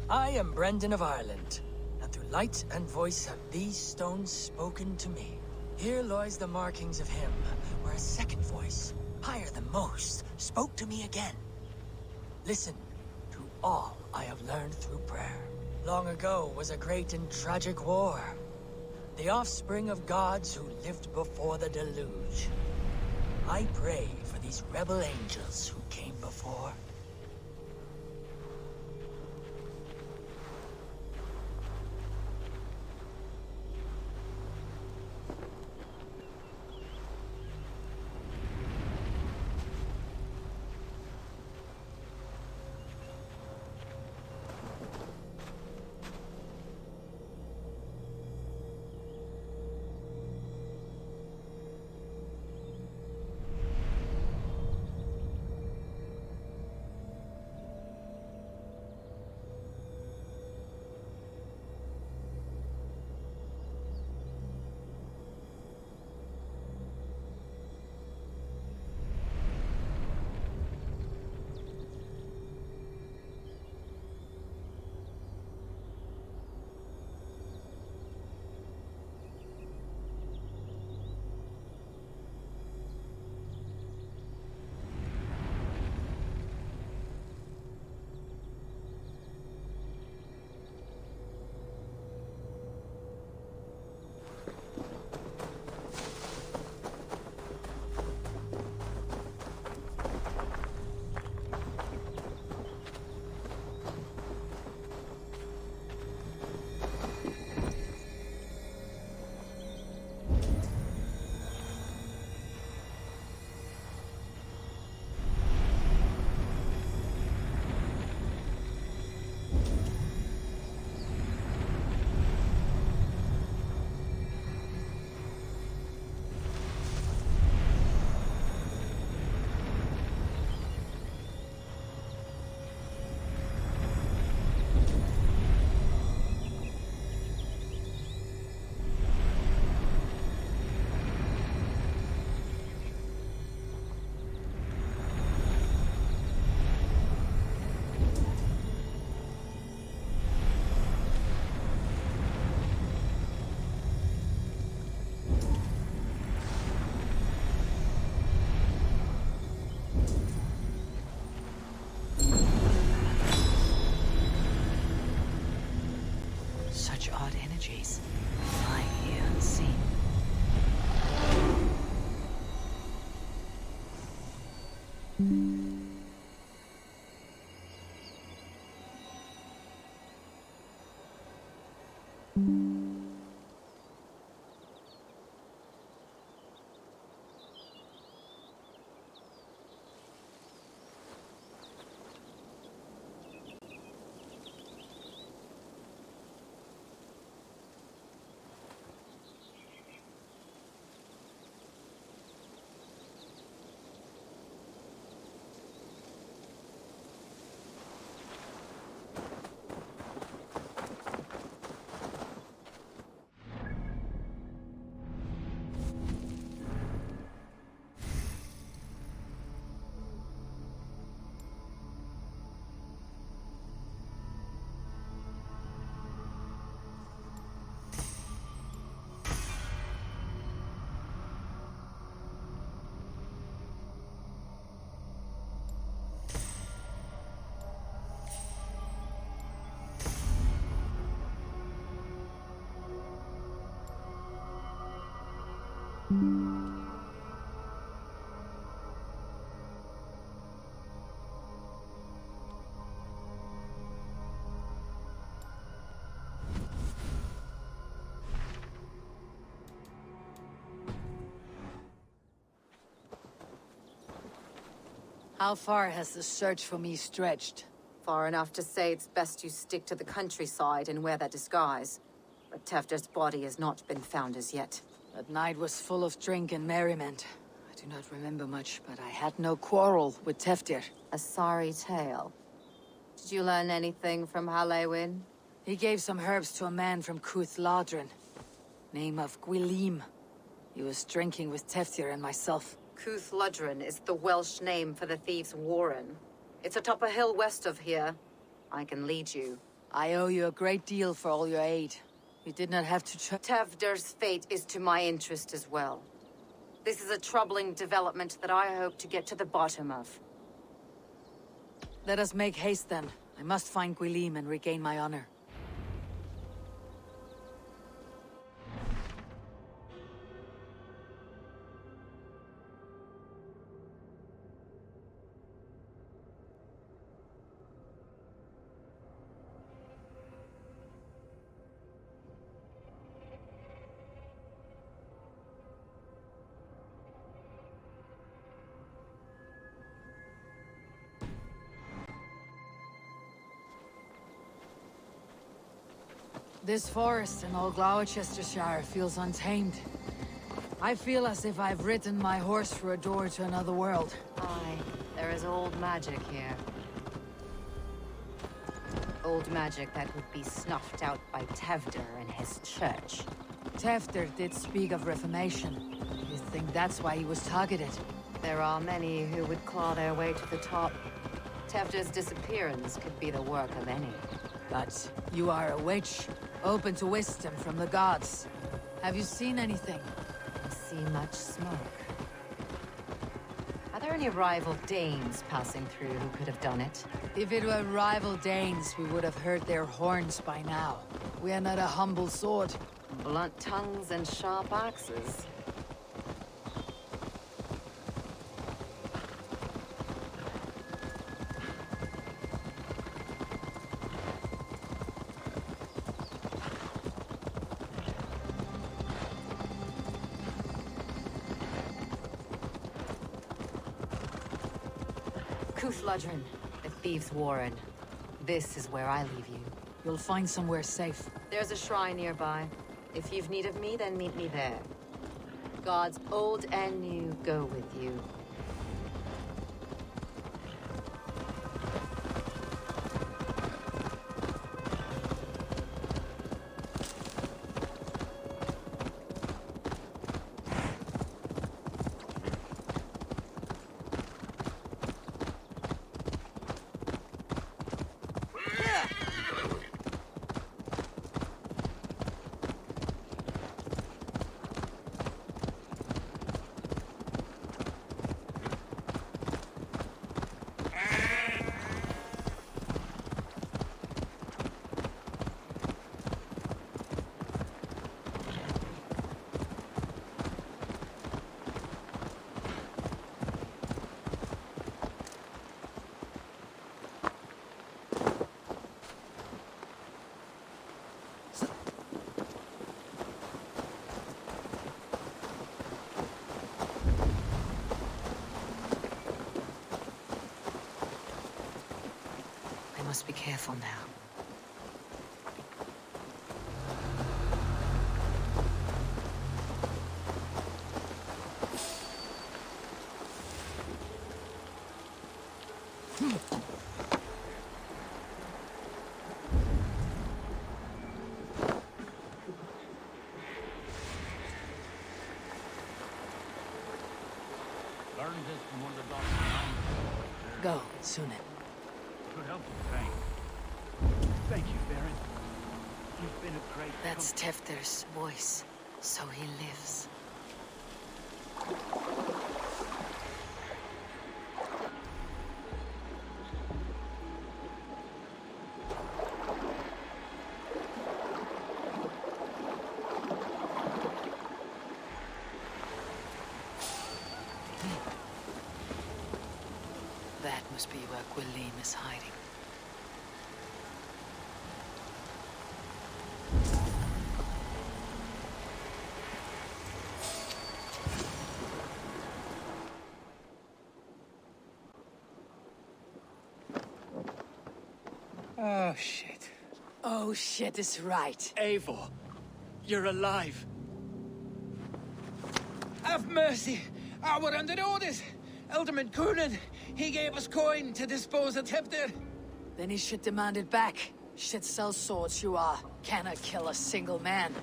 I am Brendan of Ireland, and through light and voice have these stones spoken to me. Here lies the markings of him, where a second voice, higher than most, spoke to me again. Listen to all I have learned through prayer. Long ago was a great and tragic war. The offspring of gods who lived before the deluge. I pray for these rebel angels who came before. Such odd energies, lying here unseen. How far has the search for me stretched? Far enough to say it's best you stick to the countryside and wear that disguise. But Tefder's body has not been found as yet. That night was full of drink and merriment. I do not remember much, but I had no quarrel with Tefdir. A sorry tale. Did you learn anything from Halewin? He gave some herbs to a man from Cuth Ladrin. Name of Gwilim. He was drinking with Tefdir and myself. Cwth is the Welsh name for the Thieves' Warren. It's atop a hill west of here. I can lead you. I owe you a great deal for all your aid. You did not have to Tevder's fate is to my interest as well. This is a troubling development that I hope to get to the bottom of. Let us make haste then. I must find Gwilym and regain my honor. This forest in all Glowecestrescire feels untamed. I feel as if I've ridden my horse through a door to another world. Aye, there is old magic here. Old magic that would be snuffed out by Tevder and his church. Tevder did speak of reformation. You think that's why he was targeted? There are many who would claw their way to the top. Tevder's disappearance could be the work of any. But you are a witch, open to wisdom from the gods. Have you seen anything? I see much smoke. Are there any rival Danes passing through who could have done it? If it were rival Danes, we would have heard their horns by now. We are not a humble sword. Blunt tongues and sharp axes. Cwth, the Thieves' Warren. This is where I leave you. You'll find somewhere safe. There's a shrine nearby. If you've need of me, then meet me there. Gods old and new go with you. Must be careful now. Learned this from one of the doctors. Go, Sunan. Could help you, thank. Thank you, Baron. You've been a great... That's Tevder's voice, so he lives. That must be where Gwilym is hiding. Oh, shit. Oh, shit is right. Eivor, you're alive. Have mercy. We're under orders. Alderman Coonan, he gave us coin to dispose of Tevder. Then he should demand it back. Shit sell swords you are. Cannot kill a single man.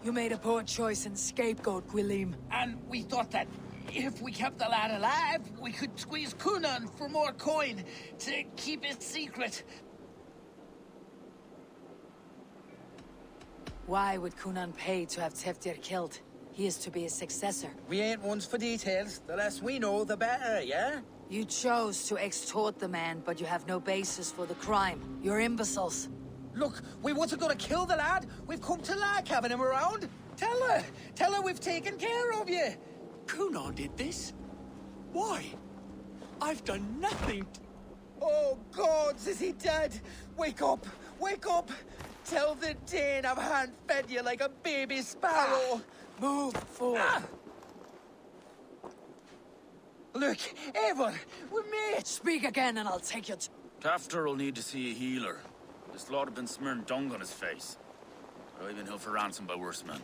You made a poor choice and scapegoat, Gwilym. And we thought that If we kept the lad alive, we could squeeze Kunan for more coin to keep it secret. Why would Kunan pay to have Teftir killed? He is to be his successor. We ain't ones for details. The less we know, the better, yeah? You chose to extort the man, but you have no basis for the crime. You're imbeciles. Look, we wasn't gonna kill the lad. We've come to like having him around. Tell her we've taken care of you. Kunan did this? Why? I've done nothing. Oh, gods, is he dead? Wake up! Wake up! Tell the Dane I've hand-fed you like a baby sparrow. Move forward. Look, Eivor, we're mates. Speak again and I'll take you to... Tafter will need to see a healer. This lot have been smearing dung on his face. But I've been held for ransom by worse men.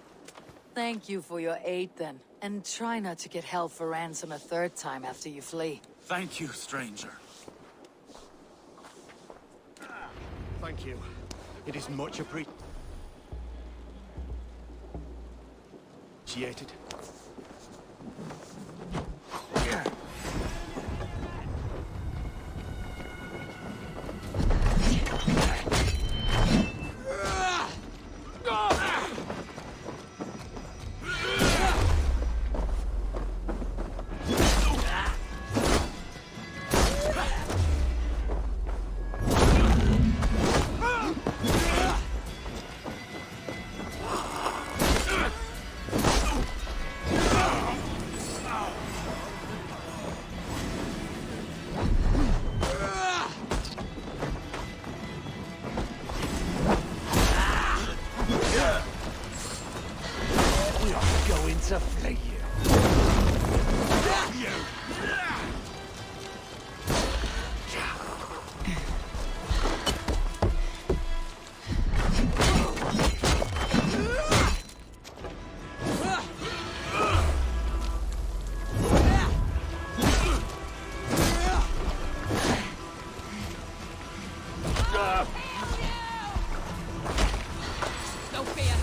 Thank you for your aid, then. And try not to get held for ransom a third time after you flee. Thank you, stranger. Thank you. It is much appreciated. To flee you. No fear.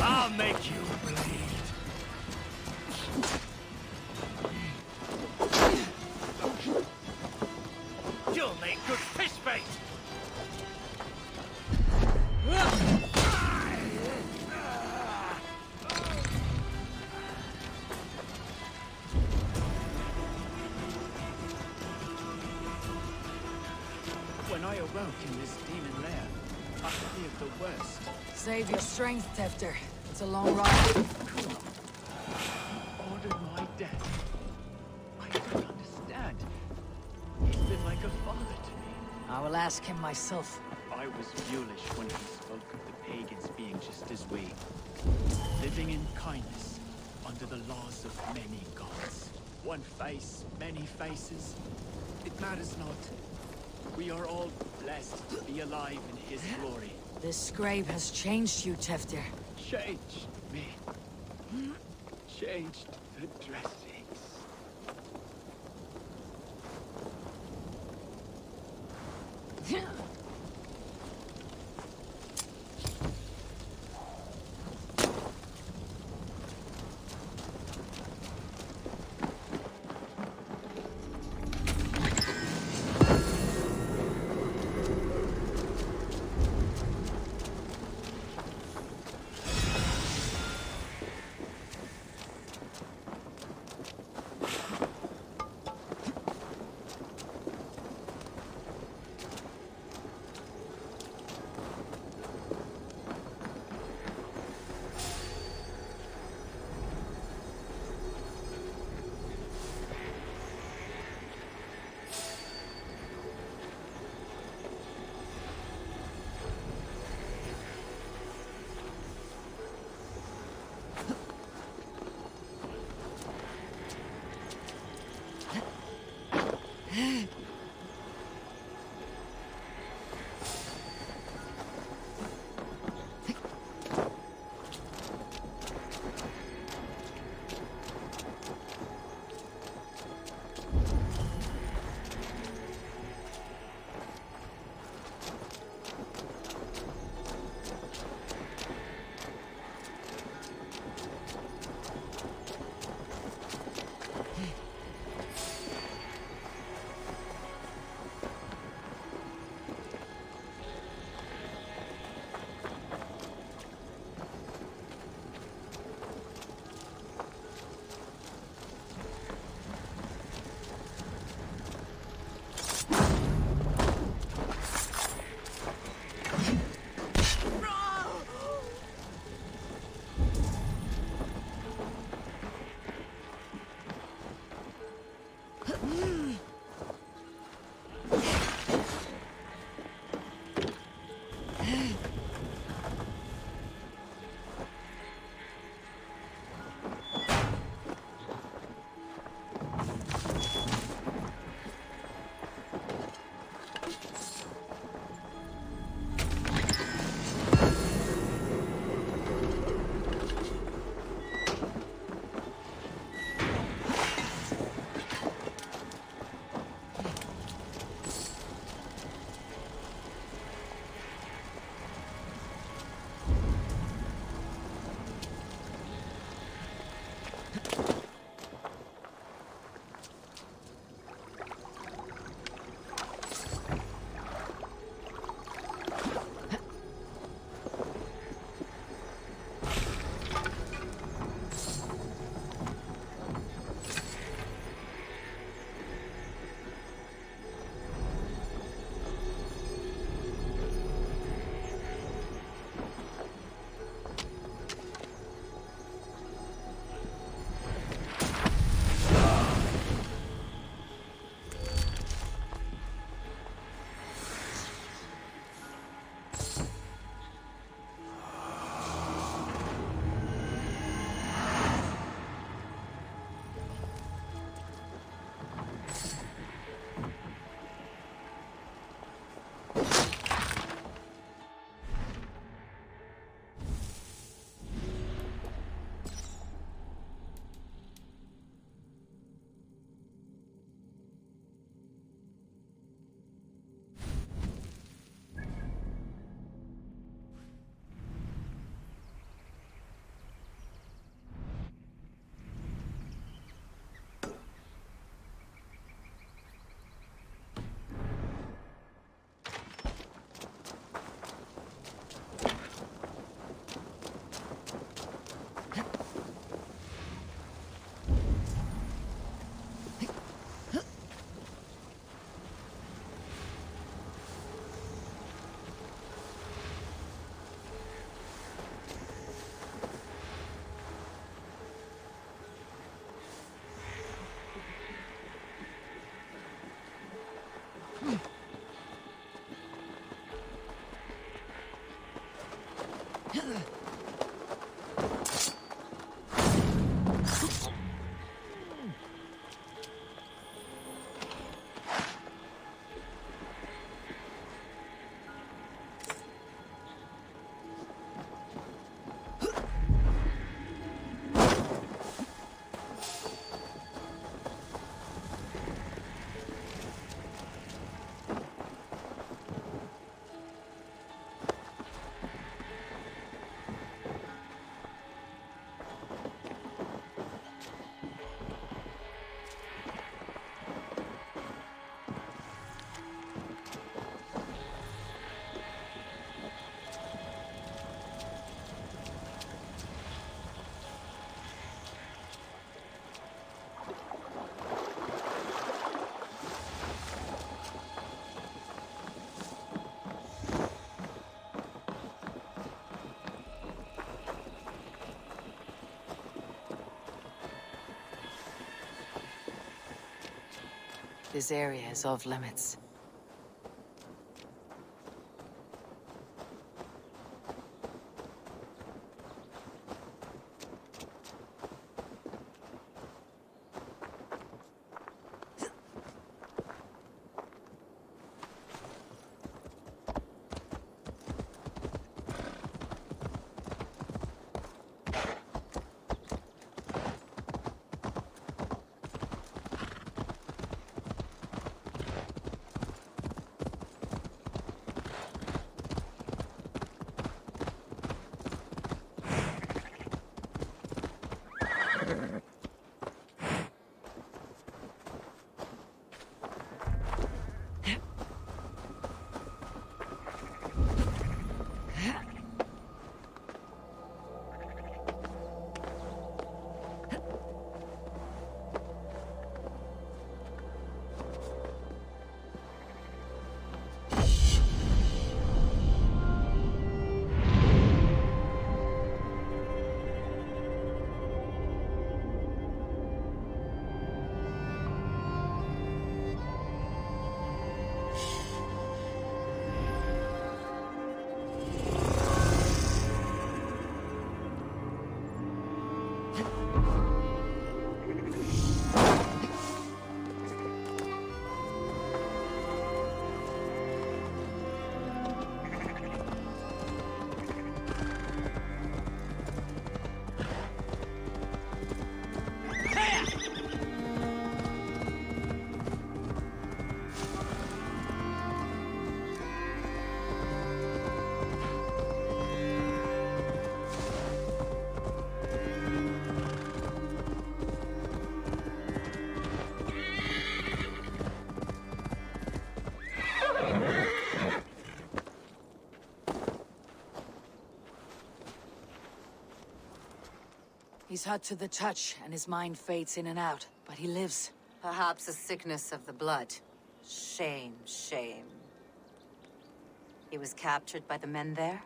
I'll make you bleed. You'll make good fish bait. When I awoke in this demon lair, I feared the worst. Save your strength, Teftir. It's a long ride. Ordered my death. I don't understand. He's been like a father to me. I will ask him myself. I was foolish when he spoke of the pagans being just as we. Living in kindness, under the laws of many gods. One face, many faces. It matters not. We are all blessed to be alive in his glory. This scrape has changed you, Teftir. Changed me. Changed the dressings. This area is off limits. He's hot to the touch, and his mind fades in and out, but he lives. Perhaps a sickness of the blood. Shame, shame. He was captured by the men there?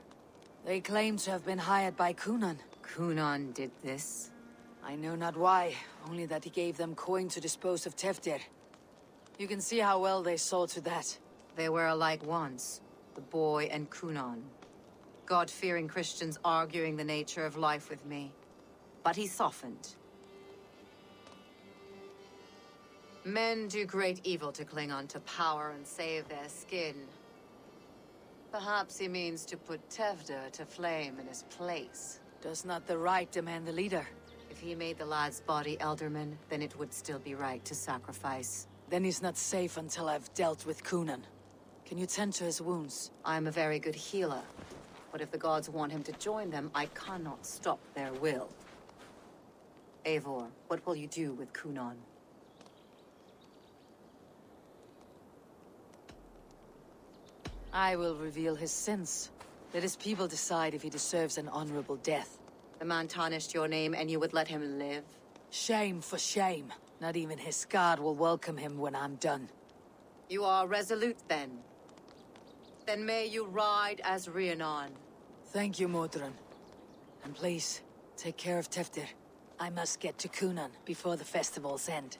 They claim to have been hired by Kunan. Kunan did this? I know not why, only that he gave them coin to dispose of Teftir. You can see how well they saw to that. They were alike once, the boy and Kunan. God-fearing Christians arguing the nature of life with me. But he softened. Men do great evil to cling on to power and save their skin. Perhaps he means to put Tevder to flame in his place. Does not the right demand the leader? If he made the lad's body Elderman, then it would still be right to sacrifice. Then he's not safe until I've dealt with Kunan. Can you tend to his wounds? I'm a very good healer. But if the gods want him to join them, I cannot stop their will. Eivor, what will you do with Kunan? I will reveal his sins. Let his people decide if he deserves an honorable death. The man tarnished your name and you would let him live? Shame for shame. Not even his god will welcome him when I'm done. You are resolute then. Then may you ride as Rhiannon. Thank you, Modron. And please, take care of Teftir. I must get to Kunan before the festivals end.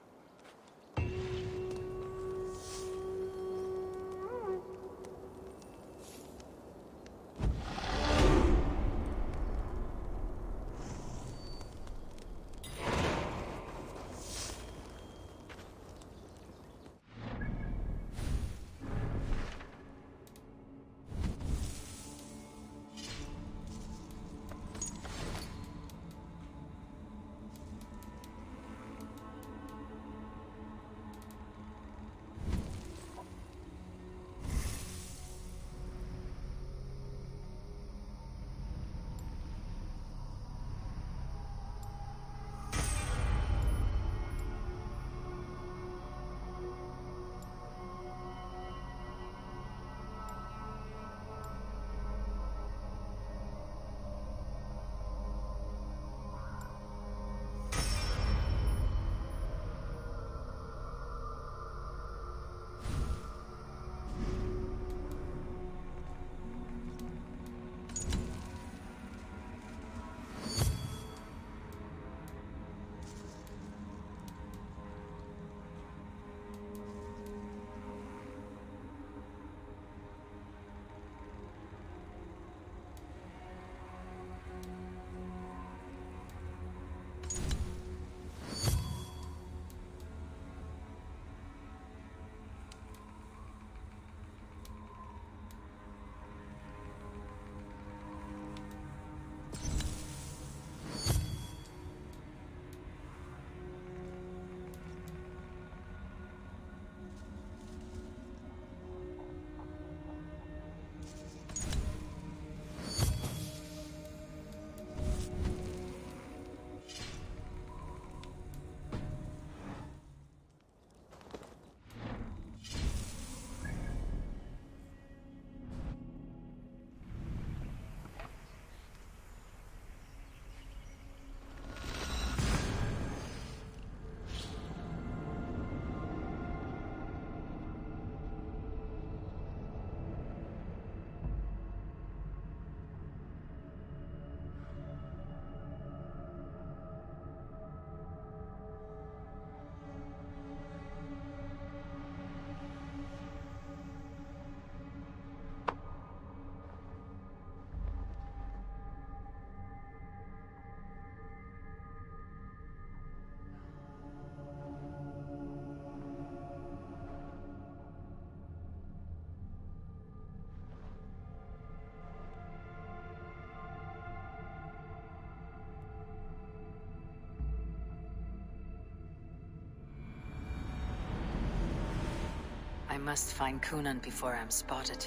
must find Coonan before I'm spotted.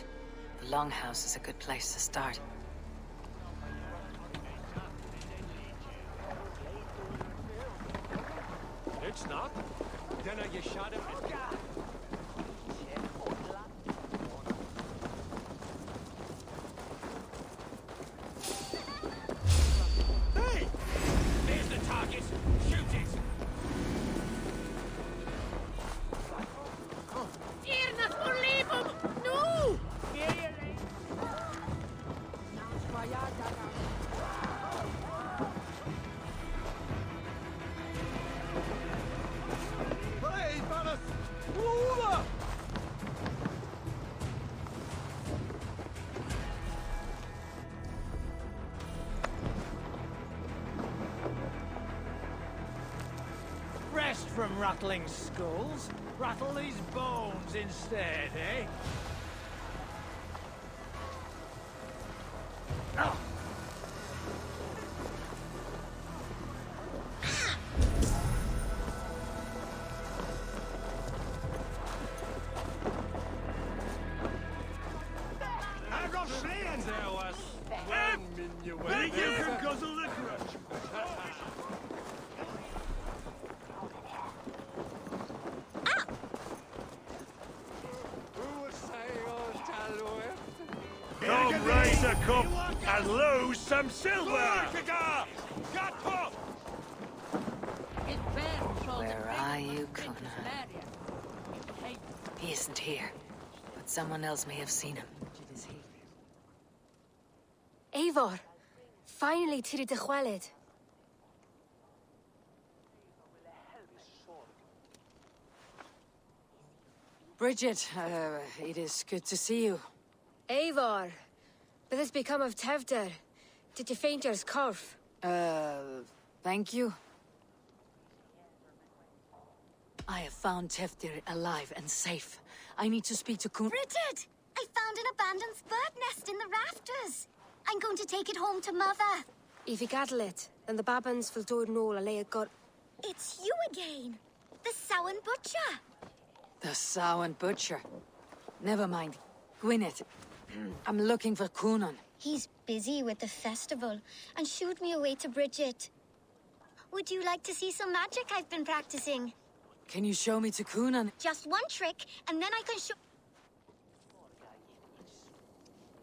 The Longhouse is a good place to start. It's not. Then you shot him. Hey! There's the target. Shoot it. Irnas por libum! No! Hey, Valas! Lula! Rest from rattling skulls. Rattle these bones instead, eh? Ah! I got slaying there was. Think you can guzzle the grudge. Come raise a cup and lose some silver! Where are you, Coonan? He isn't here, but someone else may have seen him. Eivor, finally tiri de chwaled. Bridget, it is good to see you. Eivor, what has become of Tevder? Did you faint your scarf? Thank you. I have found Tevdir alive and safe. I need to speak to Kun. Bridget! I found an abandoned bird nest in the rafters. I'm going to take it home to Mother. If you gather it, then the babans will do it all a lay got. It's you again. The Sowan Butcher. The Sowan Butcher. Never mind. Gwyneth, I'm looking for Coonan. He's busy with the festival and shooed me away to Bridget. Would you like to see some magic I've been practicing? Can you show me to Coonan? Just one trick, and then I can show...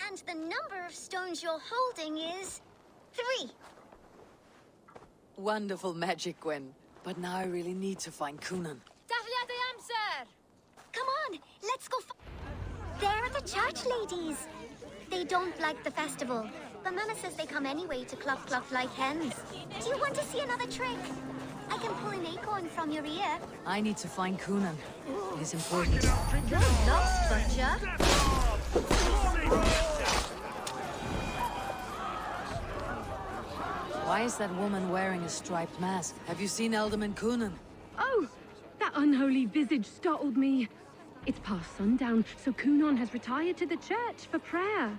And the number of stones you're holding is 3. Wonderful magic, Gwen. But now I really need to find Coonan. Come on, let's go. There are the church ladies. They don't like the festival, but Mama says they come anyway to cluck cluck like hens. Do you want to see another trick? I can pull an acorn from your ear. I need to find Coonan. It is important. You're lost, Butcher. Why is that woman wearing a striped mask? Have you seen Alderman Coonan? Oh, that unholy visage startled me. It's past sundown, so Coonan has retired to the church for prayer.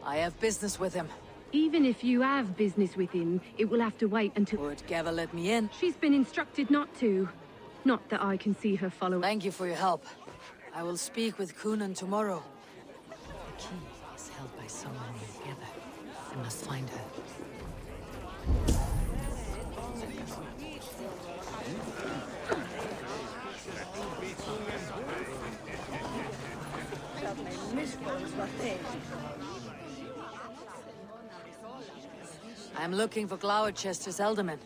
I have business with him. Even if you have business with him, it will have to wait until... Would Gava let me in? She's been instructed not to. Not that I can see her follow. Thank you for your help. I will speak with Coonan tomorrow. The key is held by someone named Heather. I must find her. I'm looking for Glowechester's Elderman.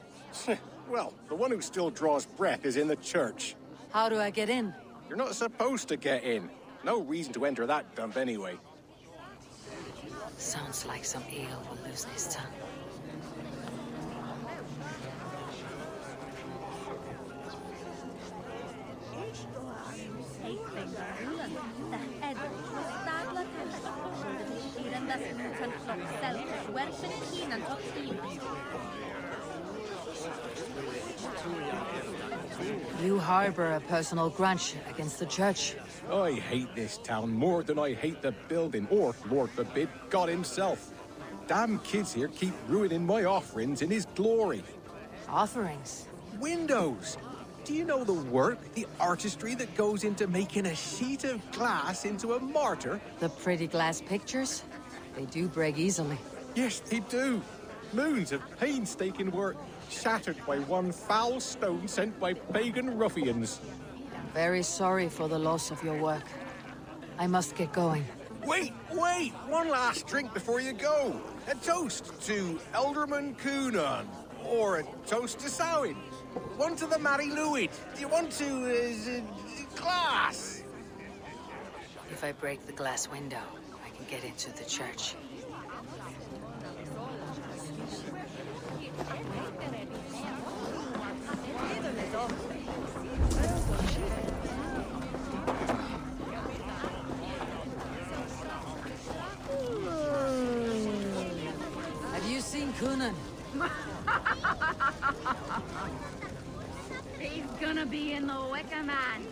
Well, the one who still draws breath is in the church. How do I get in? You're not supposed to get in. No reason to enter that dump anyway. Sounds like some eel will loosen his tongue. You harbor a personal grudge against the church. I hate this town more than I hate the building, or, Lord forbid, God himself. Damn kids here keep ruining my offerings in his glory. Offerings? Windows! Do you know the work, the artistry that goes into making a sheet of glass into a martyr? The pretty glass pictures? They do break easily. Yes, they do. Moons of painstaking work, shattered by one foul stone sent by pagan ruffians. I'm very sorry for the loss of your work. I must get going. Wait! One last drink before you go. A toast to Elderman Coonan. Or a toast to Samhain. One to the Mary Louid. Do you want to, glass? If I break the glass window, I can get into the church. Have you seen Coonan? He's gonna be in the Wicker Man.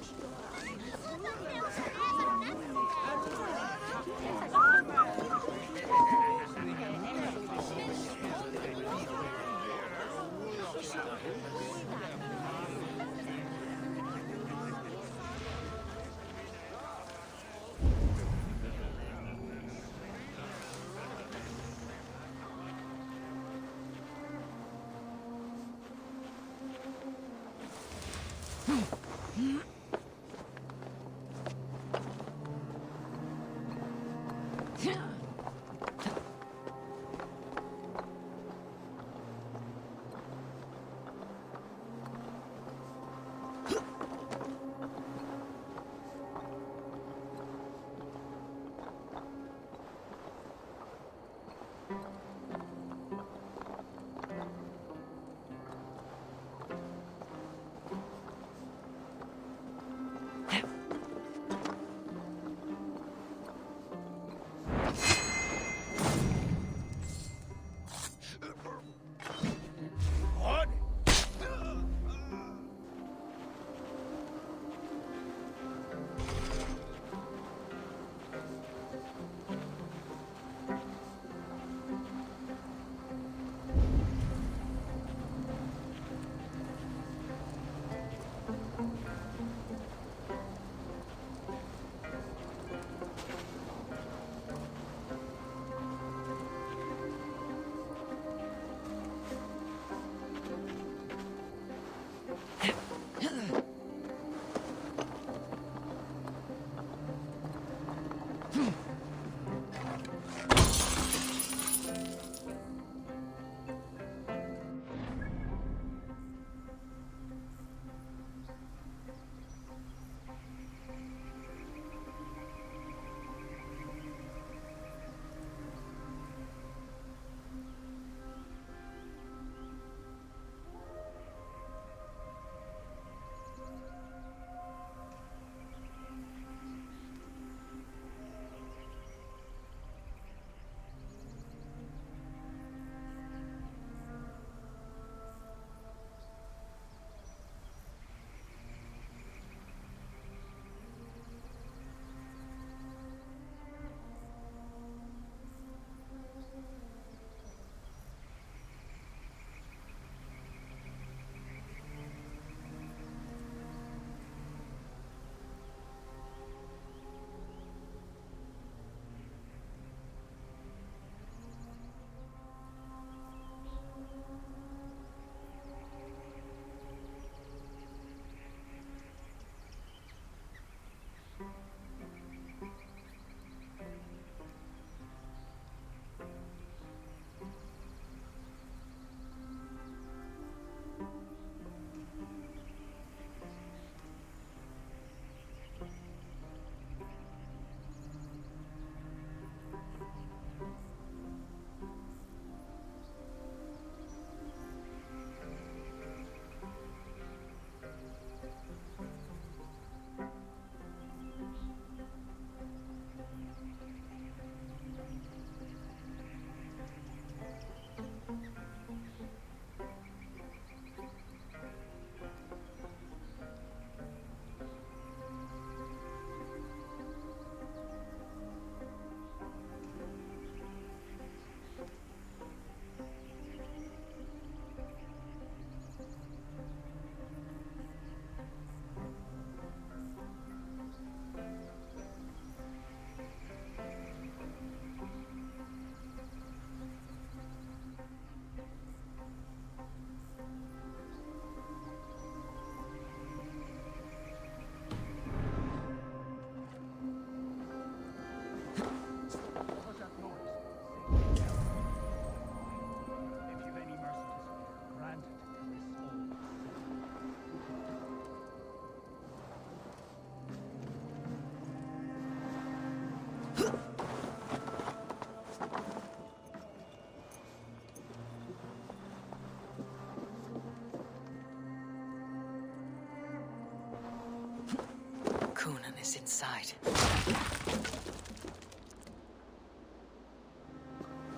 is inside.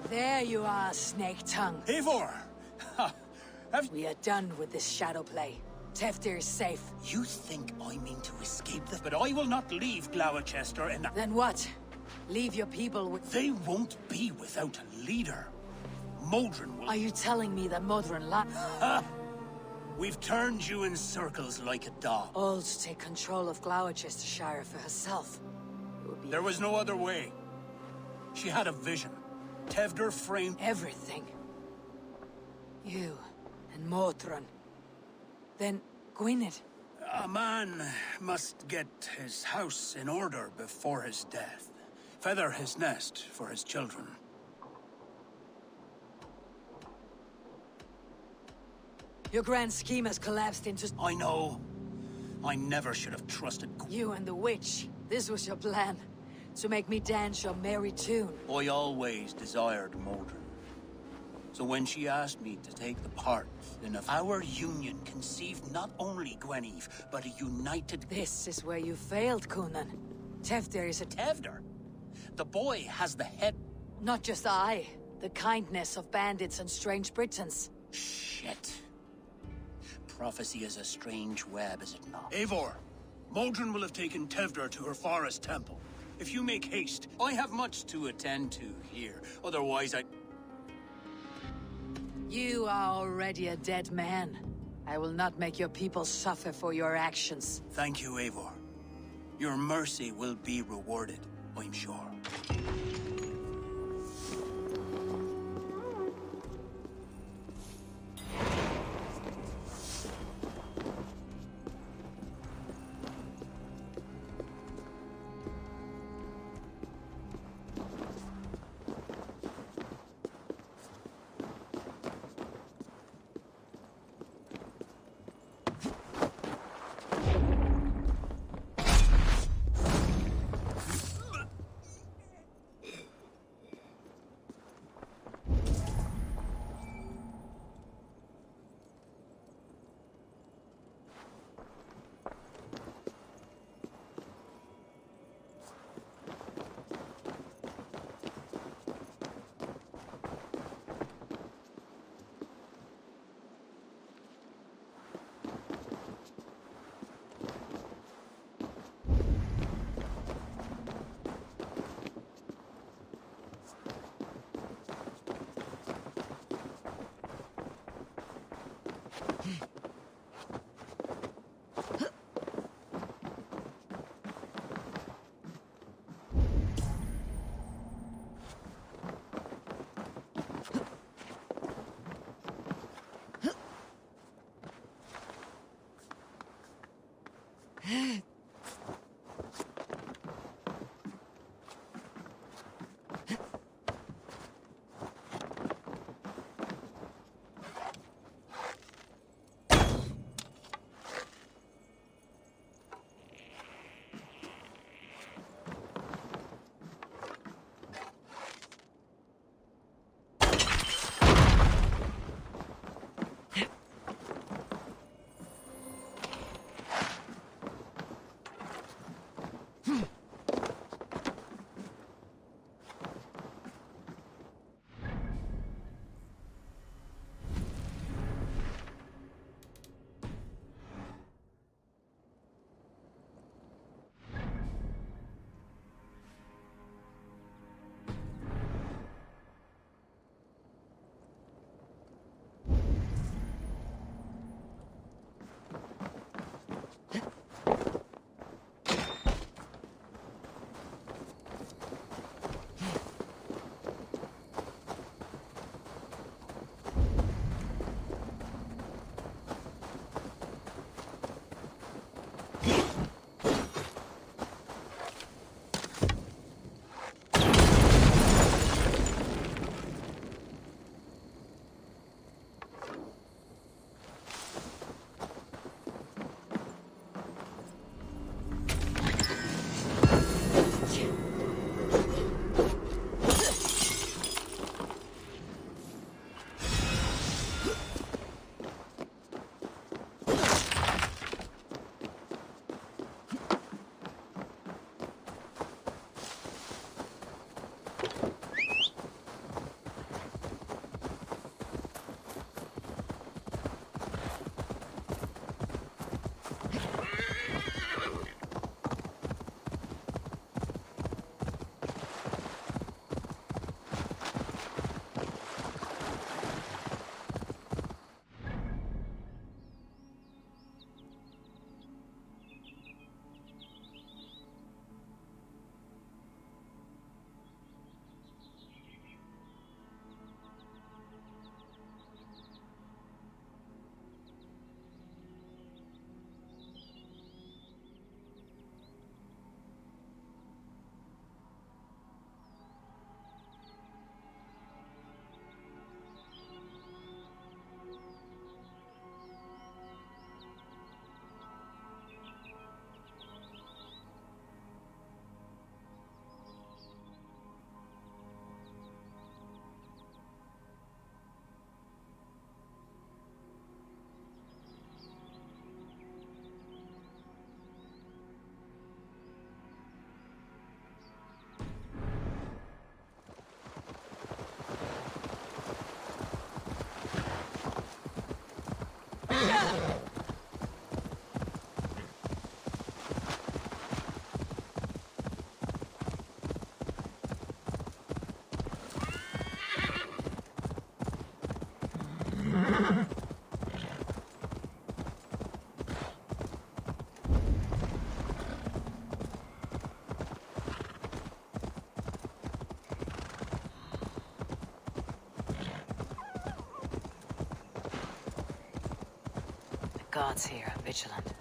There you are, Snake Tongue. Eivor! We are done with this shadow play. Teftir is safe. You think I mean to escape this? But I will not leave Glowechester and... Then what? Leave your people with... They won't be without a leader. Modron will... Are you telling me that Modron We've turned you in circles like a dog. All to take control of Glowecestrescire for herself. There was no other way. She had a vision. Tevder framed... Everything. You and Modron. Then Gwynedd. A man must get his house in order before his death. Feather his nest for his children. Your grand scheme has collapsed into... I know. I never should have trusted... You and the witch. This was your plan. To make me dance your merry tune. I always desired Modron. So when she asked me to take the part, then if our union conceived not only Gweneve, but a united... This is where you failed, Coonan. Teftir is a... Tevder? The boy has the head... Not just I. The kindness of bandits and strange Britons. Shit. Prophecy is a strange web, is it not? Eivor, Modron will have taken Tevder to her forest temple. If you make haste, I have much to attend to here. Otherwise, You are already a dead man. I will not make your people suffer for your actions. Thank you, Eivor. Your mercy will be rewarded, I'm sure. The gods here are vigilant.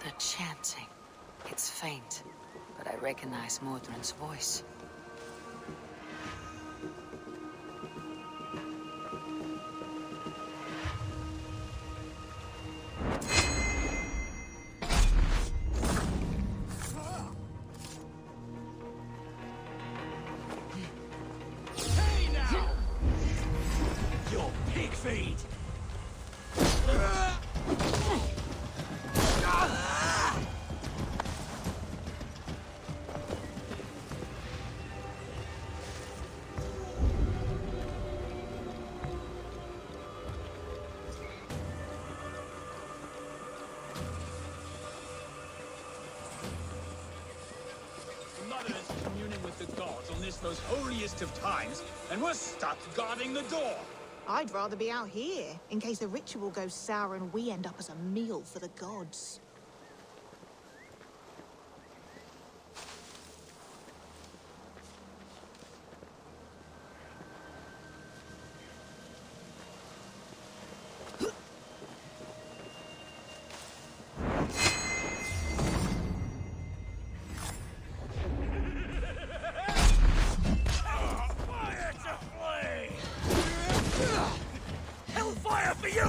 The chanting. It's faint, but I recognize Modron's voice. Hey now! Your pig feed! Mother's communing with the gods on this most holiest of times, and we're stuck guarding the door. I'd rather be out here, in case the ritual goes sour and we end up as a meal for the gods. Fire to flame! Hellfire for you!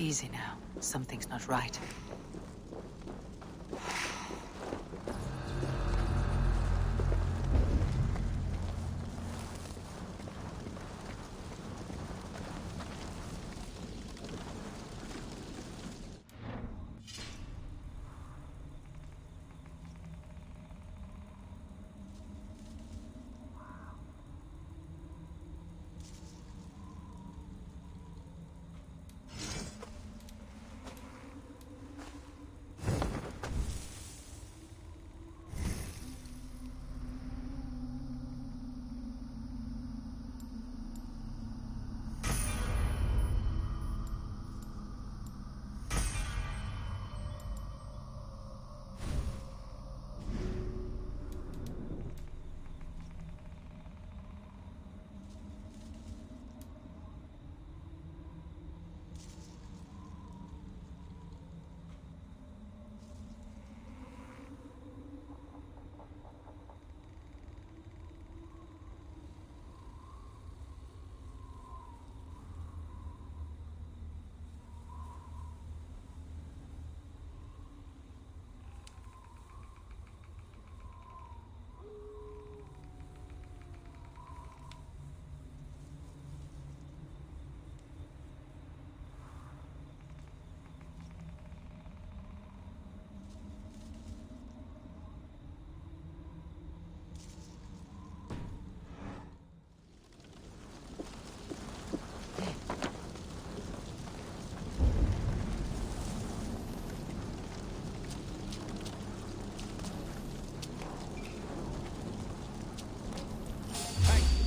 Easy now. Something's not right.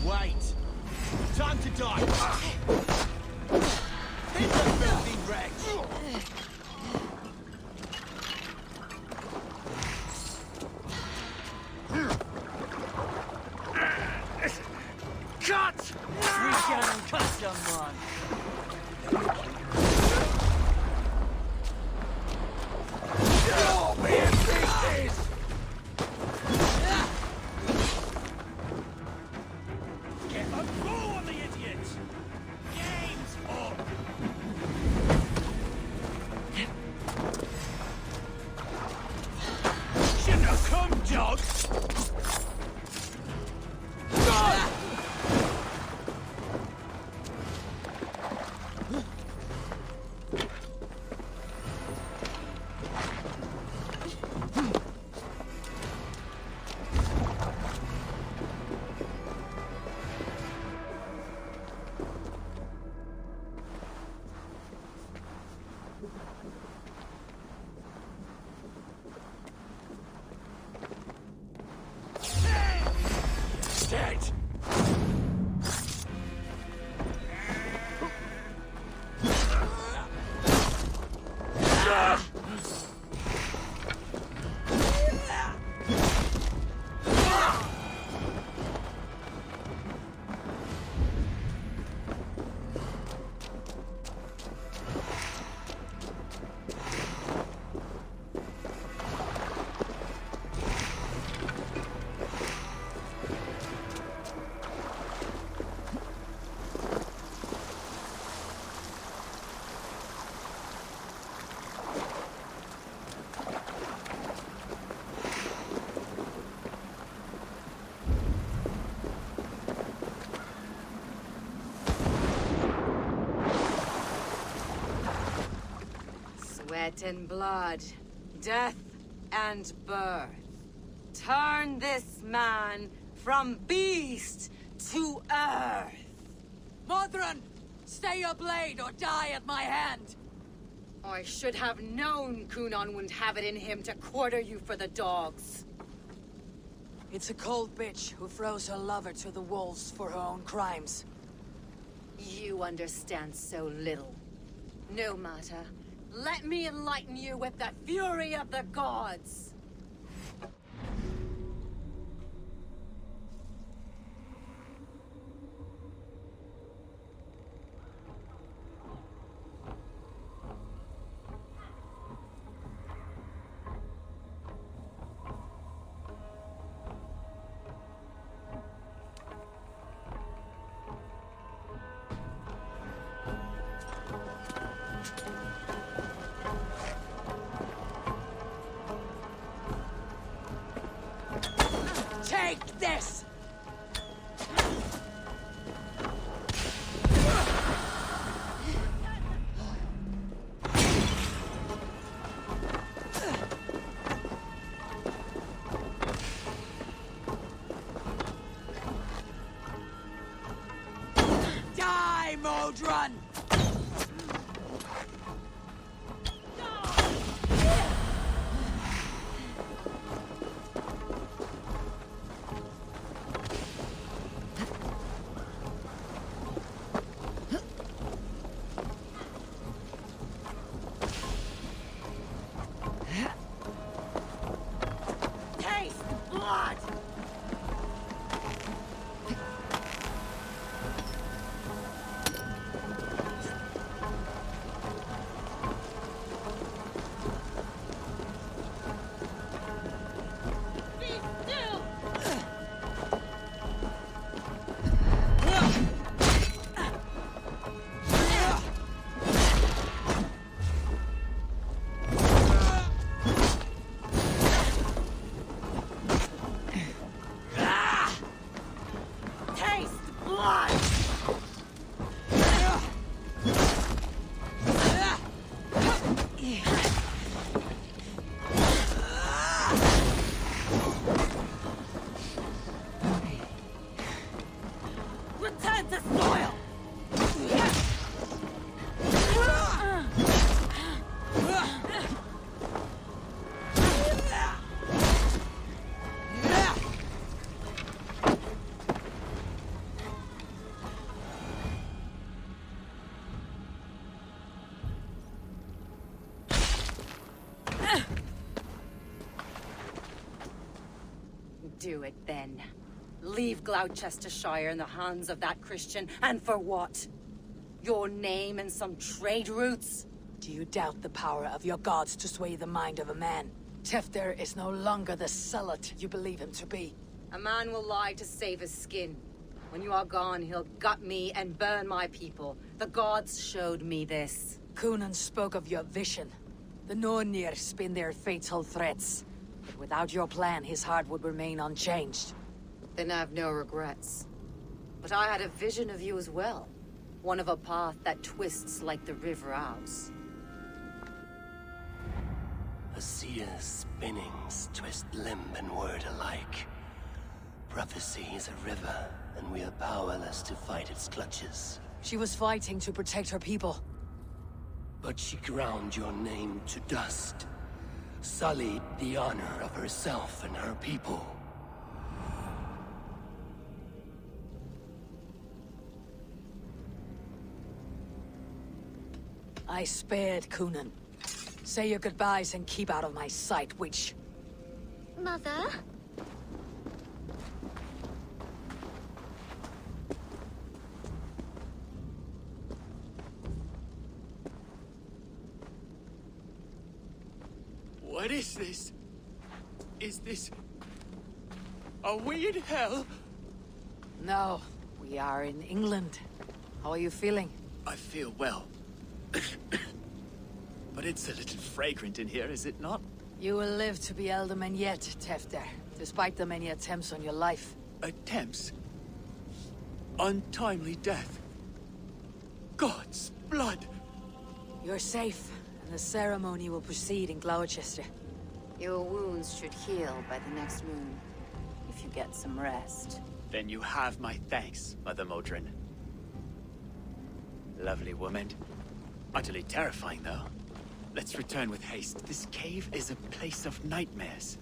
Wait! Time to die! Hit the filthy wretch! Cut! Reach out and cut someone. Oh, me in pieces! Get a go on the idiot! Game's up! Shouldn't have come, dog! Dead! Sweat and blood, death and birth. Turn this man from beast to earth. Modron! Stay your blade or die at my hand! I should have known Kunon wouldn't have it in him to quarter you for the dogs. It's a cold bitch who throws her lover to the wolves for her own crimes. You understand so little. No matter. Let me enlighten you with the fury of the gods! this! Die, Modron! Taste blood! Taste blood! Return to soil! Do it then. Leave Gloucestershire in the hands of that Christian, and for what? Your name and some trade routes? Do you doubt the power of your gods to sway the mind of a man? Tefter is no longer the zealot you believe him to be. A man will lie to save his skin. When you are gone, he'll gut me and burn my people. The gods showed me this. Cunan spoke of your vision. The Nornir spin their fatal threats. But without your plan, his heart would remain unchanged. Then I have no regrets. But I had a vision of you as well. One of a path that twists like the river Ouse. A seer's spinnings twist limb and word alike. Prophecy is a river, and we are powerless to fight its clutches. She was fighting to protect her people. But she ground your name to dust. Sullied the honor of herself and her people. I spared Cunan. Say your goodbyes and keep out of my sight, witch. Mother? What is this? Is this... Are we in hell? No, we are in England. How are you feeling? I feel well. But it's a little fragrant in here, is it not? You will live to be Elderman yet, Tefter, despite the many attempts on your life. Attempts? Untimely death? God's blood! You're safe, and the ceremony will proceed in Gloucester. Your wounds should heal by the next moon, if you get some rest. Then you have my thanks, Mother Modron. Lovely woman. Utterly terrifying, though. Let's return with haste. This cave is a place of nightmares.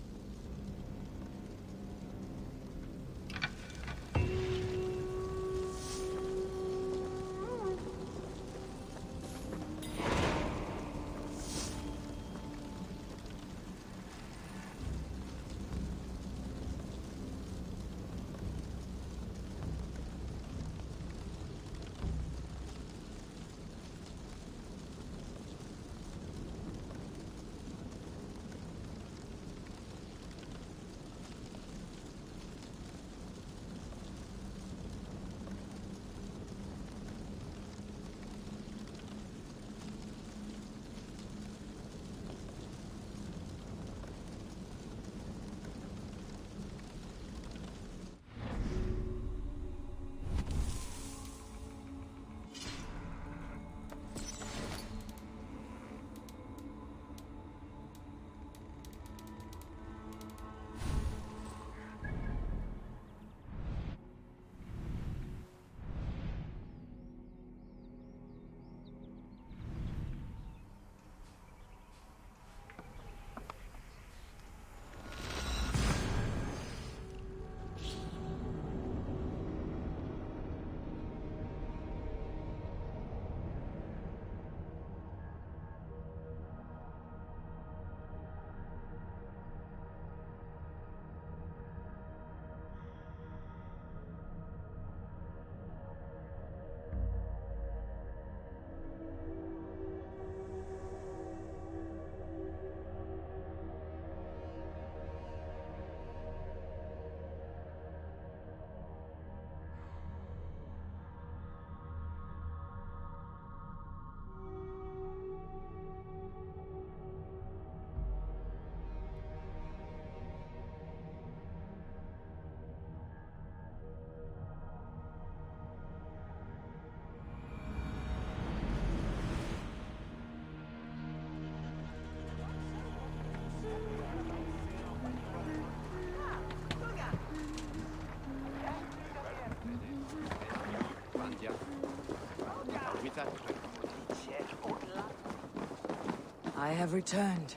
I have returned.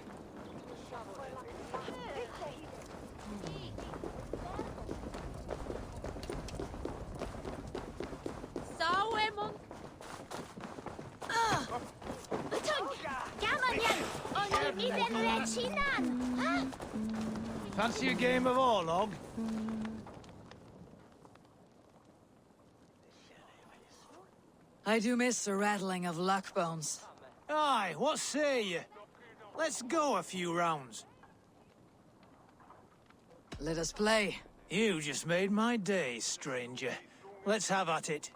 Fancy a game of Orlog? I do miss the rattling of luck bones. Aye, what say ye? Let's go a few rounds. Let us play. You just made my day, stranger. Let's have at it.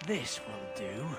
This will do.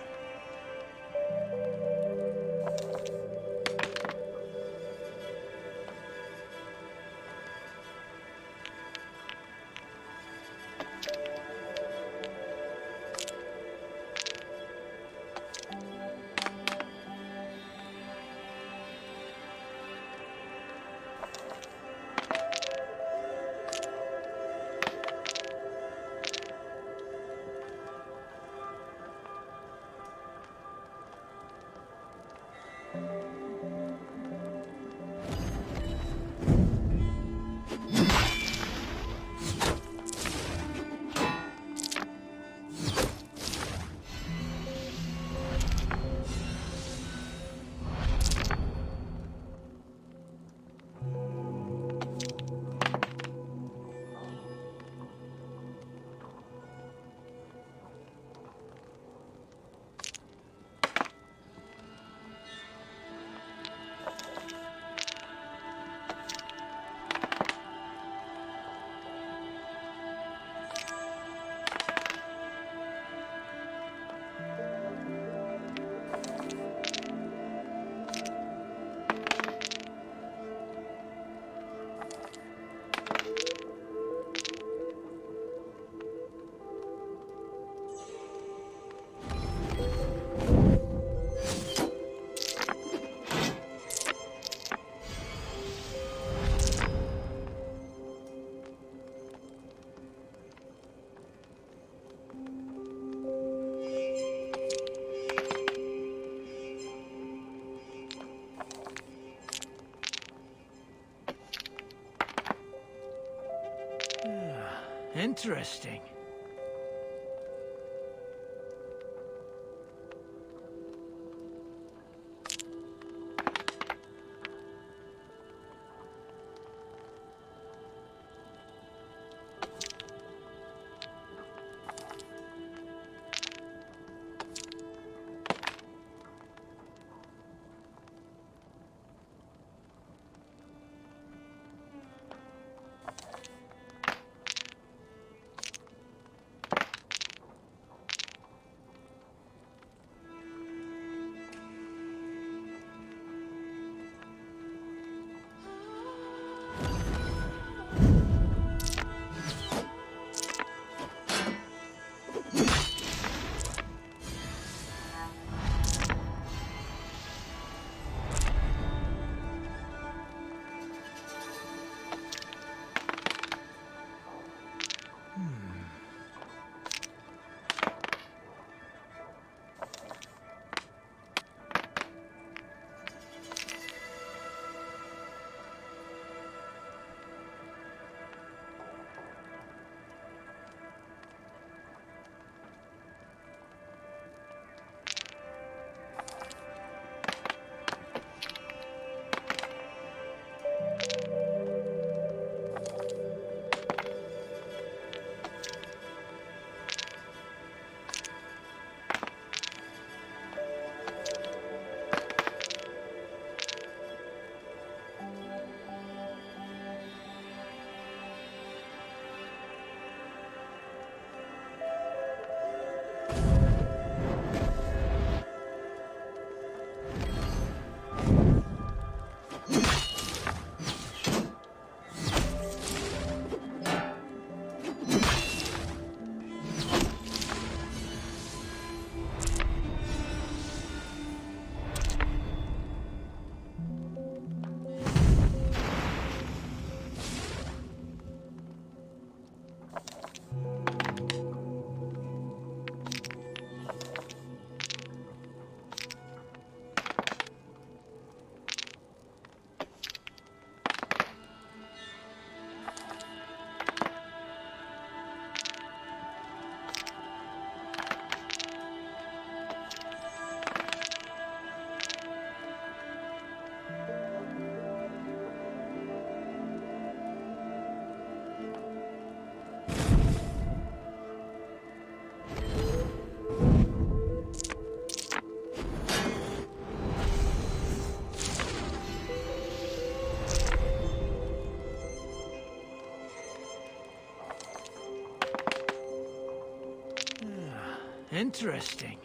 Interesting. Interesting.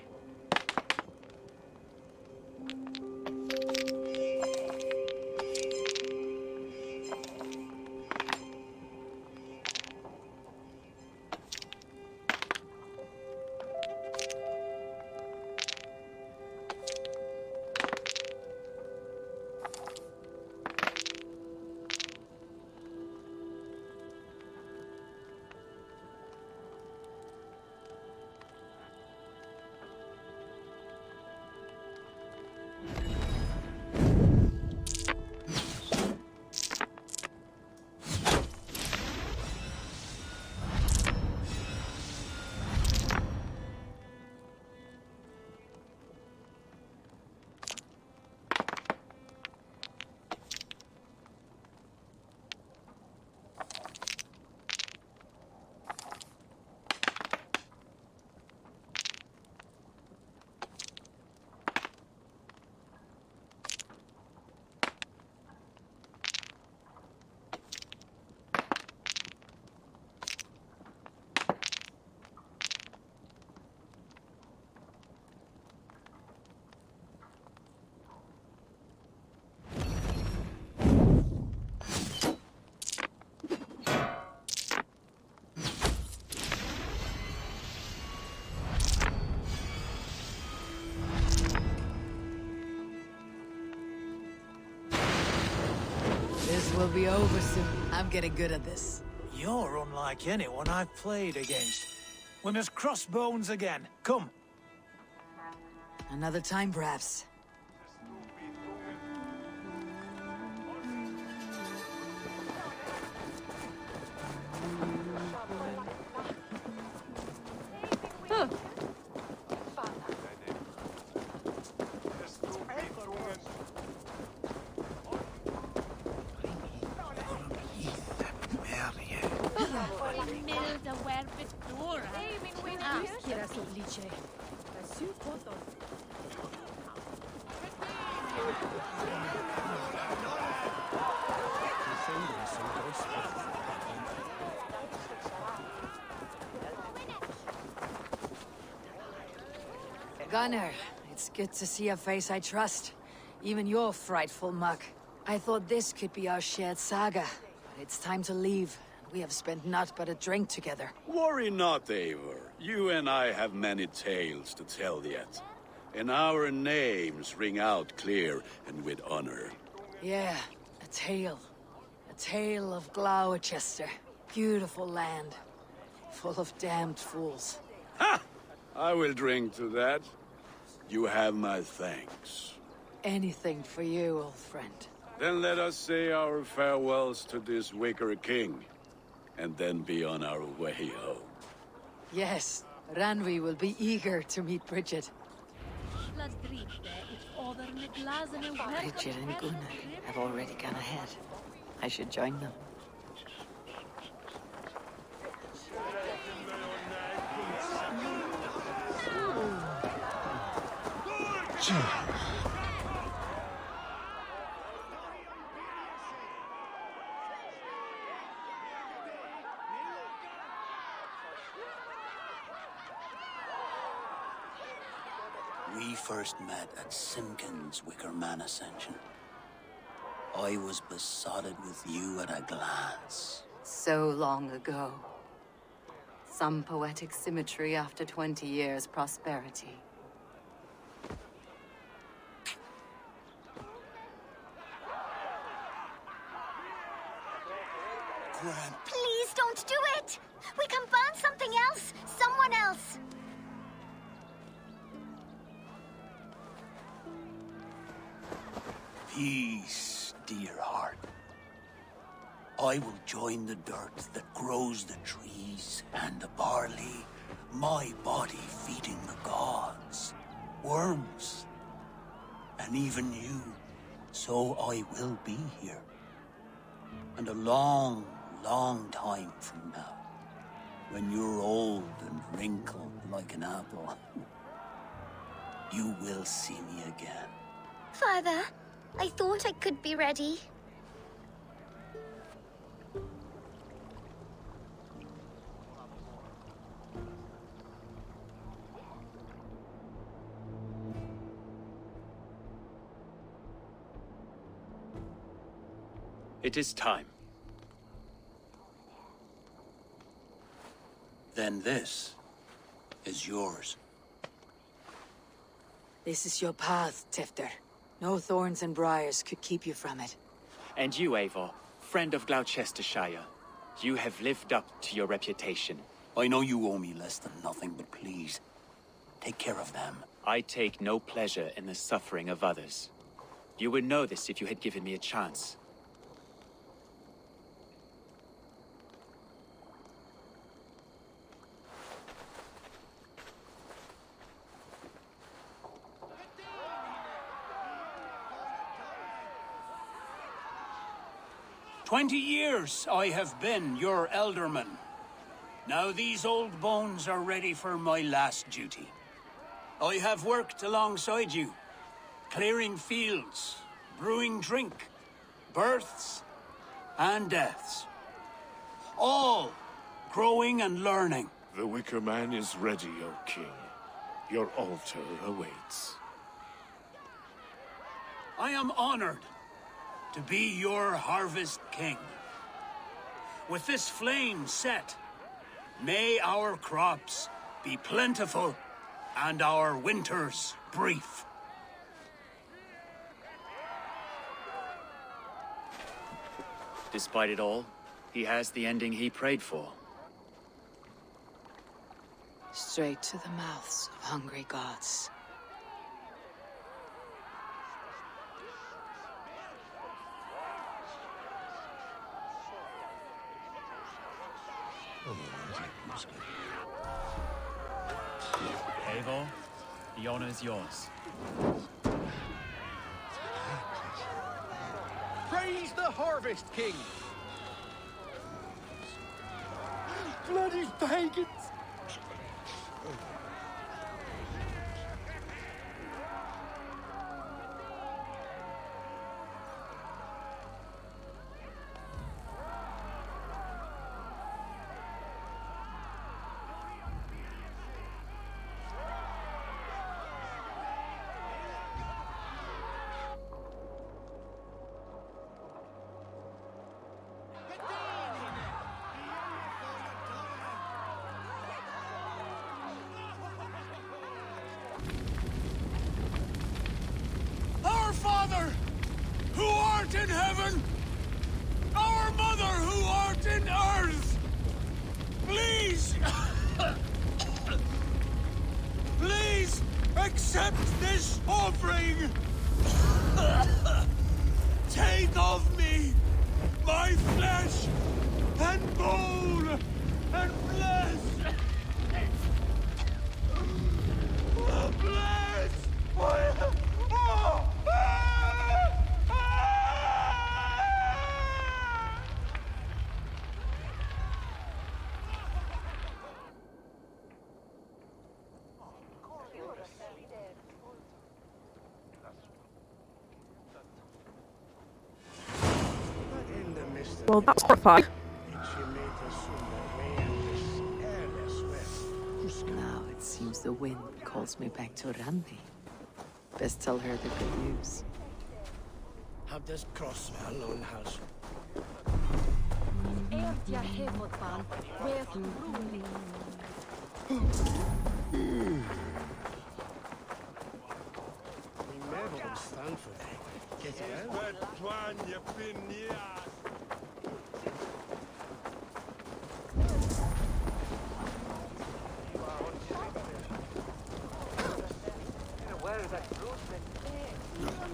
This will be over soon. I'm getting good at this. You're unlike anyone I've played against. We must cross bones again. Come. Another time, perhaps. Gunnar, it's good to see a face I trust. Even your frightful muck. I thought this could be our shared saga, but it's time to leave. We have spent naught but a drink together. Worry not, Eivor. You and I have many tales to tell yet. And our names ring out clear and with honor. Yeah, a tale. A tale of Glowecester. Beautiful land. Full of damned fools. Ha! I will drink to that. You have my thanks. Anything for you, old friend. Then let us say our farewells to this Wicker King, and then be on our way home. Yes, Ranvi will be eager to meet Bridget. Bridget and Gunnar have already gone ahead. I should join them. We first met at Simkin's Wicker Man Ascension. I was besotted with you at a glance. So long ago. Some poetic symmetry after 20 years' prosperity. Please don't do it! We can burn something else! Someone else! Peace, dear heart. I will join the dirt that grows the trees and the barley, my body feeding the gods, worms, and even you. So I will be here. And a long, long time from now, when you're old and wrinkled like an apple, you will see me again. Father, I thought I could be ready. It is time. Then this is yours. This is your path, Tifter. No thorns and briars could keep you from it. And you, Eivor, friend of Gloucestershire, you have lived up to your reputation. I know you owe me less than nothing, but please, take care of them. I take no pleasure in the suffering of others. You would know this if you had given me a chance. "20 years I have been your elderman. Now these old bones are ready for my last duty. I have worked alongside you, clearing fields, brewing drink, births and deaths. All growing and learning. The Wicker Man is ready, O King. Your altar awaits. I am honored to be your Harvest King. With this flame set, may our crops be plentiful and our winters brief. Despite it all, he has the ending he prayed for. Straight to the mouths of hungry gods. Eivor, the honor is yours. Praise the Harvest King! Bloody pagans! Our Father, who art in heaven, our Mother, who art in earth, please, please accept this offering. Take of me my flesh and bone and bless. Bless. Well, that's horrifying. Now it seems the wind calls me back to Randi. Best tell her the good news. Have this cross my lone house. Stand for that. Get it out.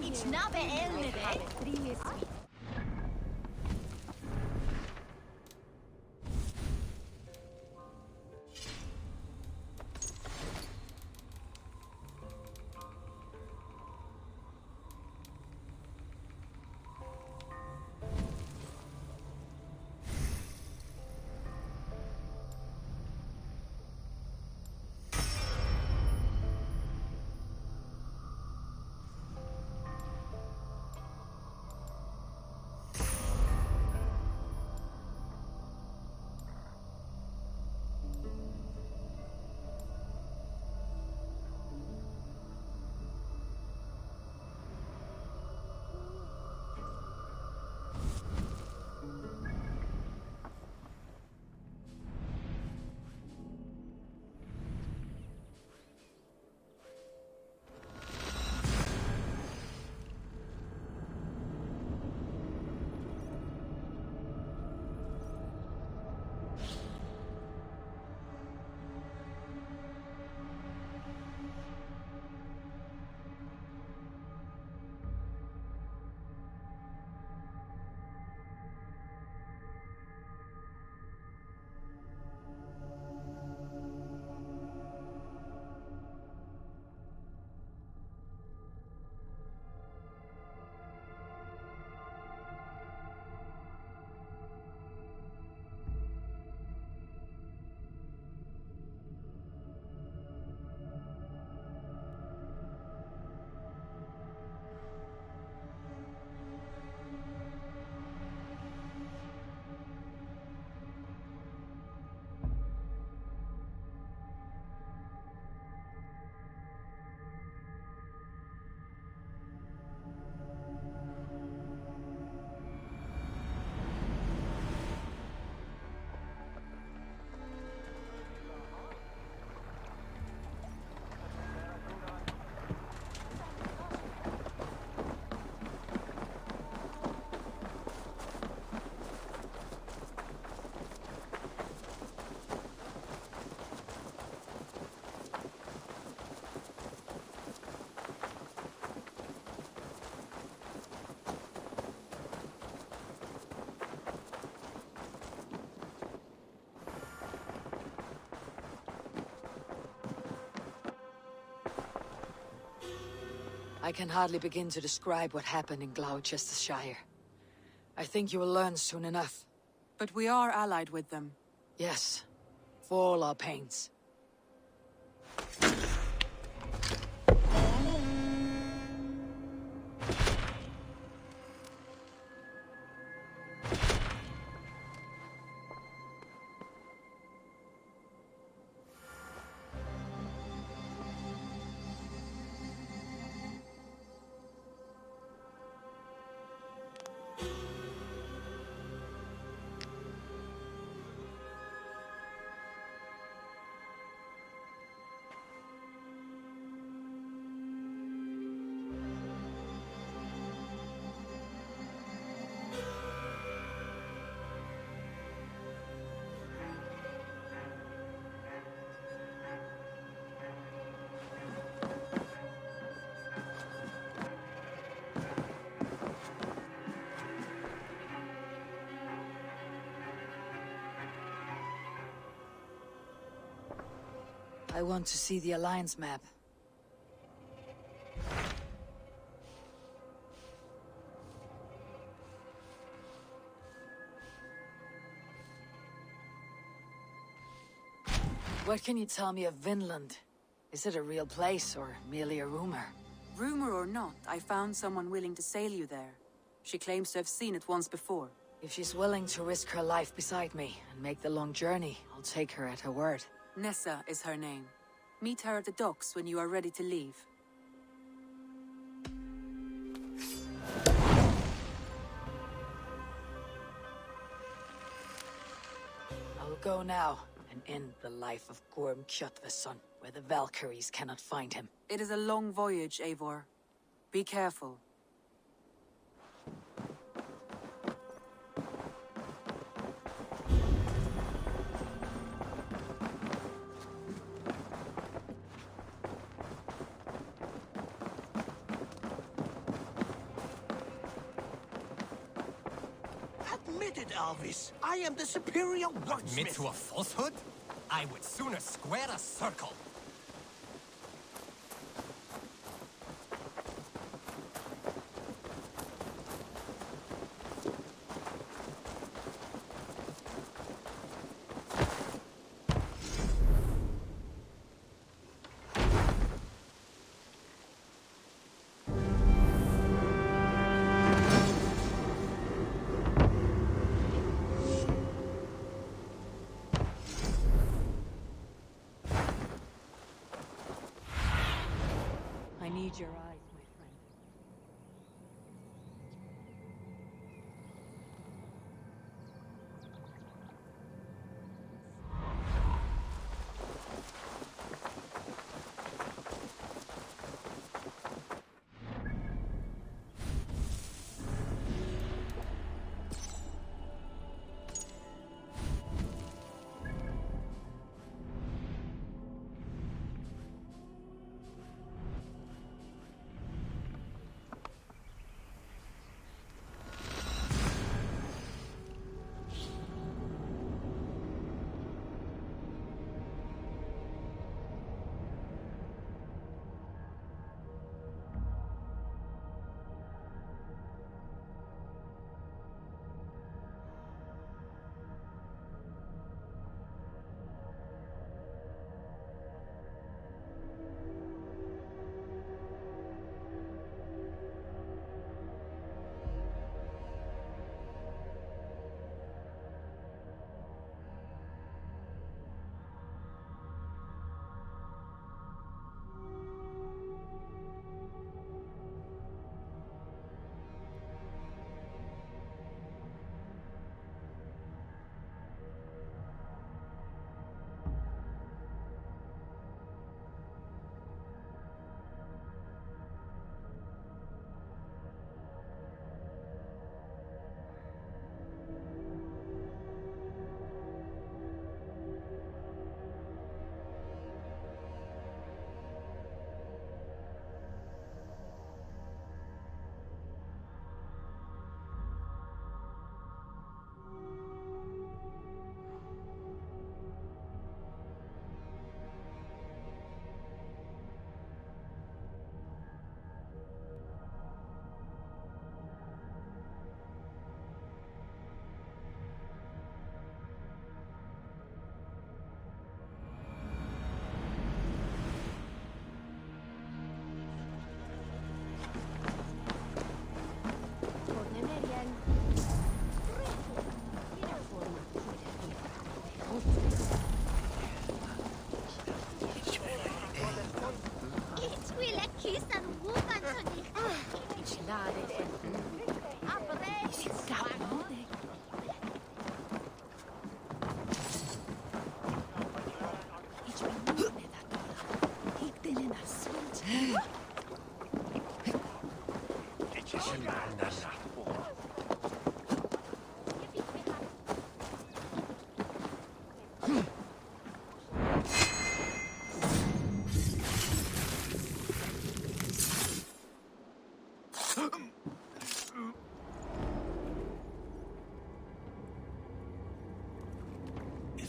It's not elne, I can hardly begin to describe what happened in Glowecestrescire. I think you will learn soon enough. But we are allied with them. Yes, for all our pains. I want to see the Alliance map. What can you tell me of Vinland? Is it a real place, or merely a rumor? Rumor or not, I found someone willing to sail you there. She claims to have seen it once before. If she's willing to risk her life beside me and make the long journey, I'll take her at her word. Nessa is her name. Meet her at the docks when you are ready to leave. I'll go now and end the life of Gorm Kjotveson, where the Valkyries cannot find him. It is a long voyage, Eivor. Be careful. Admit it, Alvis. I am the superior wordsmith. Admit to a falsehood? I would sooner square a circle. I need your eyes, my friend.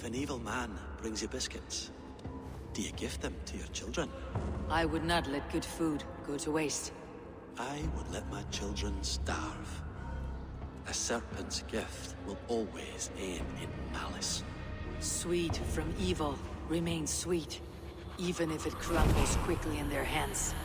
If an evil man brings you biscuits, do you give them to your children? I would not let good food go to waste. I would let my children starve. A serpent's gift will always end in malice. Sweet from evil remains sweet, even if it crumbles quickly in their hands.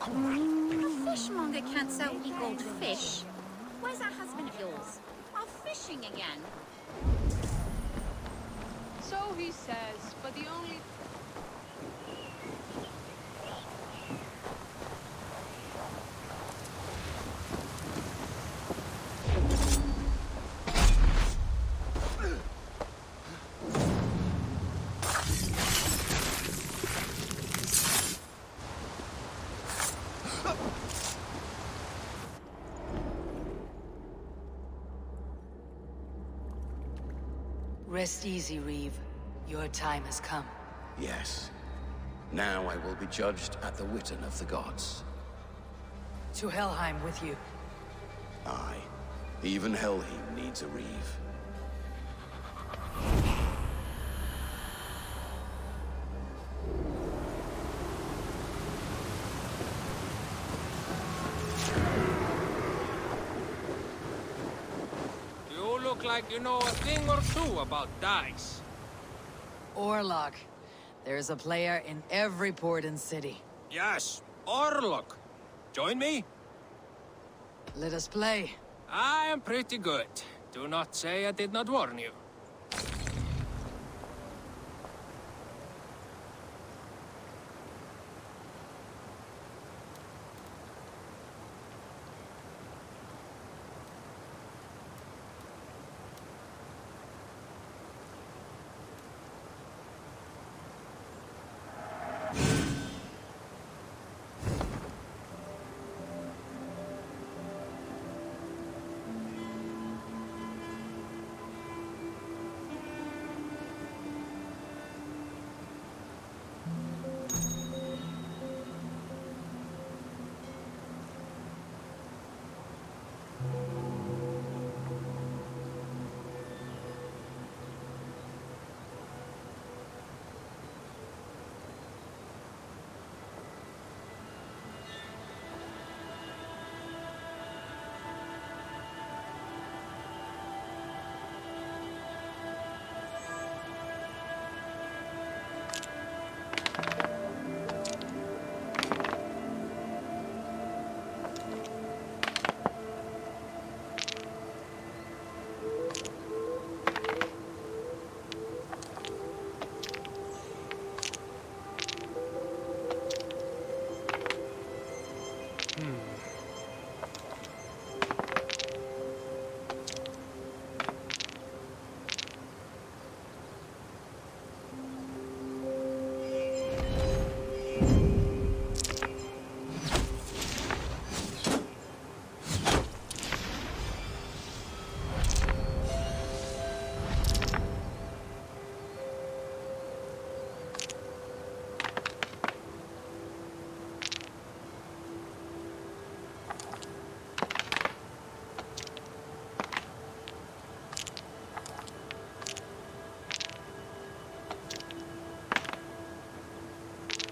A fishmonger can't sell me gold fish. Where's that husband of yours? Off fishing again? So he says, but the only... Rest easy, Reeve. Your time has come. Yes. Now I will be judged at the Witten of the gods. To Helheim with you. Aye. Even Helheim needs a Reeve. You look like you know a thing or two about dice. Orlok. There's a player in every port and city. Yes, Orlok. Join me? Let us play. I am pretty good. Do not say I did not warn you.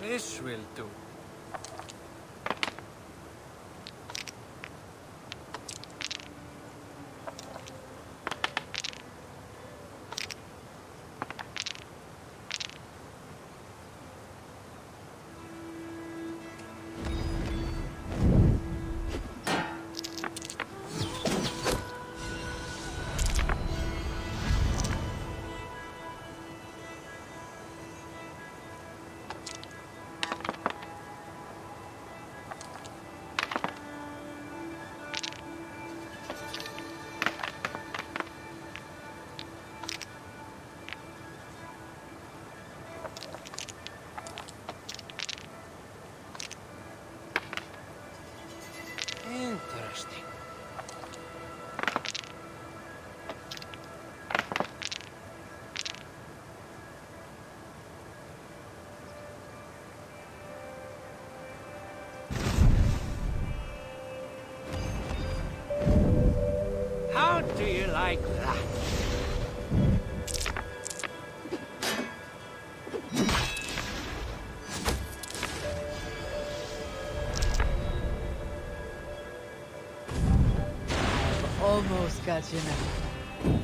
This will do. do you like that? Almost got you now.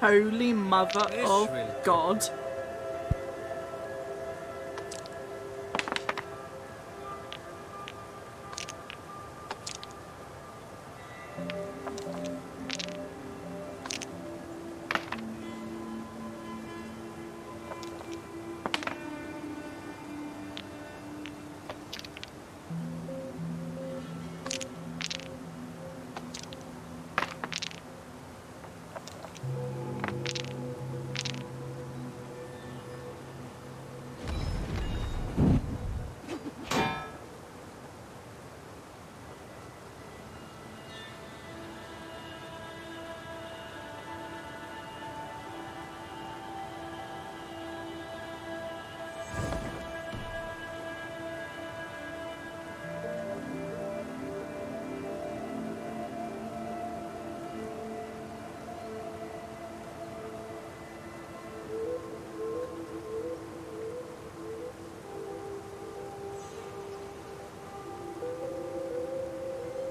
Holy mother This of will God.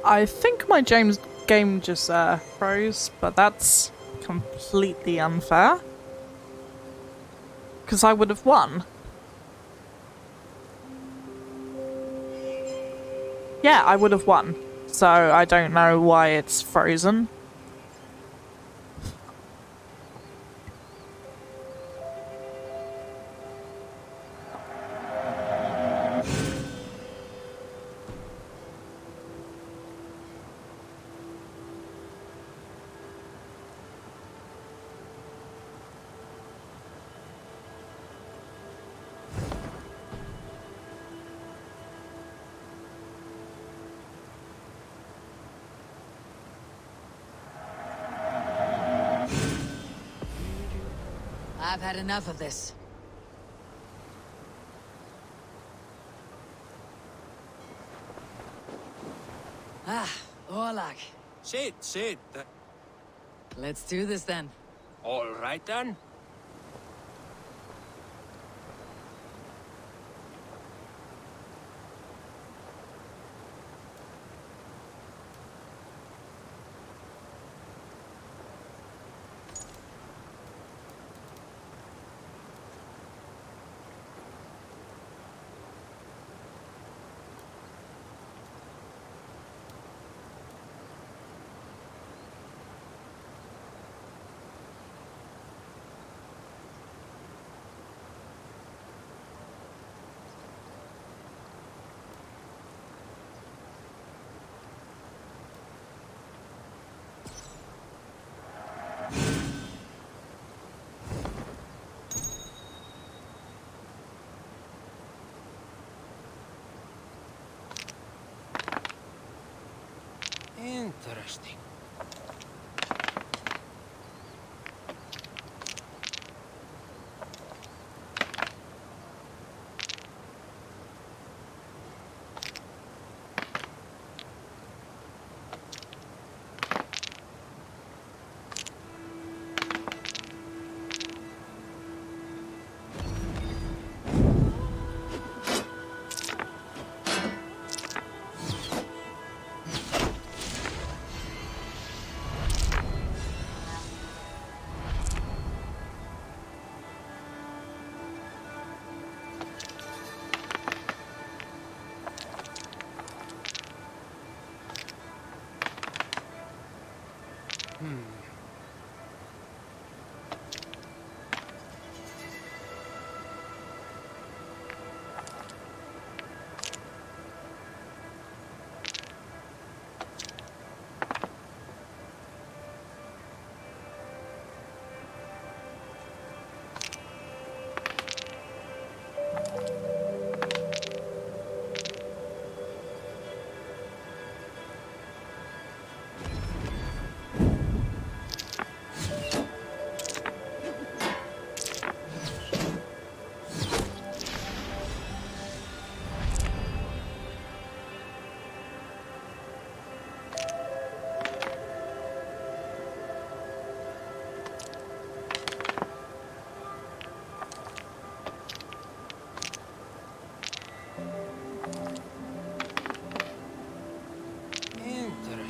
I think my game just froze, but that's completely unfair. Because I would have won. Yeah, I would have won. So I don't know why it's frozen. I've had enough of this. Orlak. Sit. Let's do this then. All right then. Interesting.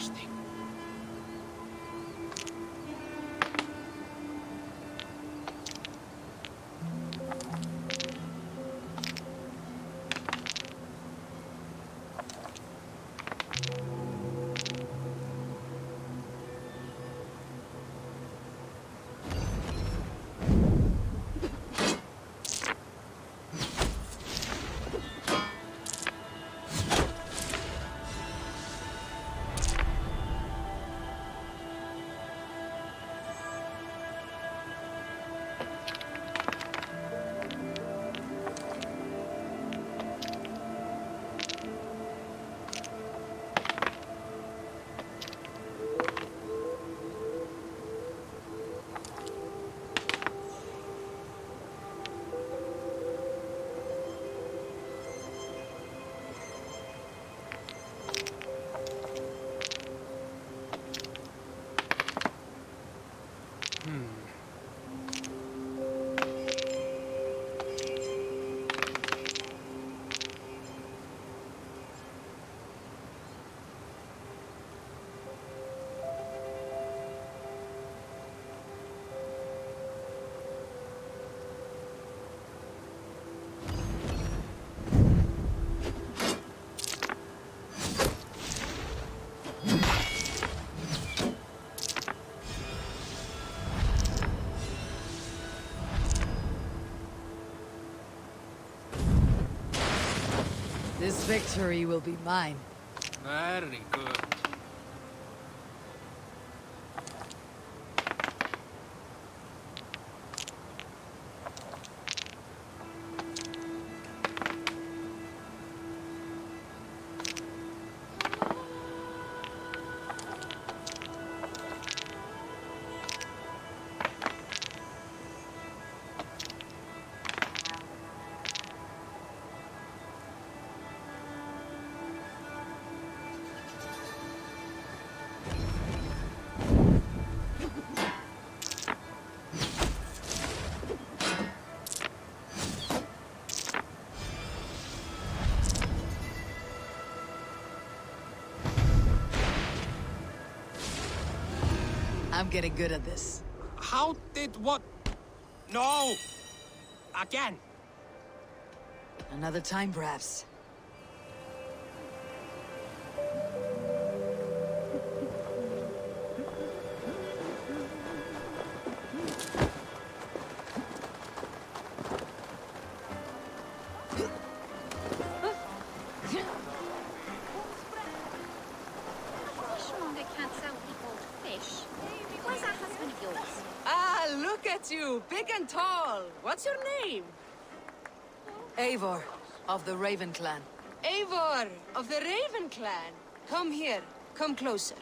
interesting. This victory will be mine. Very good. I'm getting good at this. How did what? No! Again! Another time, perhaps. Fishmonger can't sell people fish. Where's that husband of yours? Ah, look at you, big and tall. What's your name? Eivor, of the Raven clan. Eivor, of the Raven clan. Come here, come closer.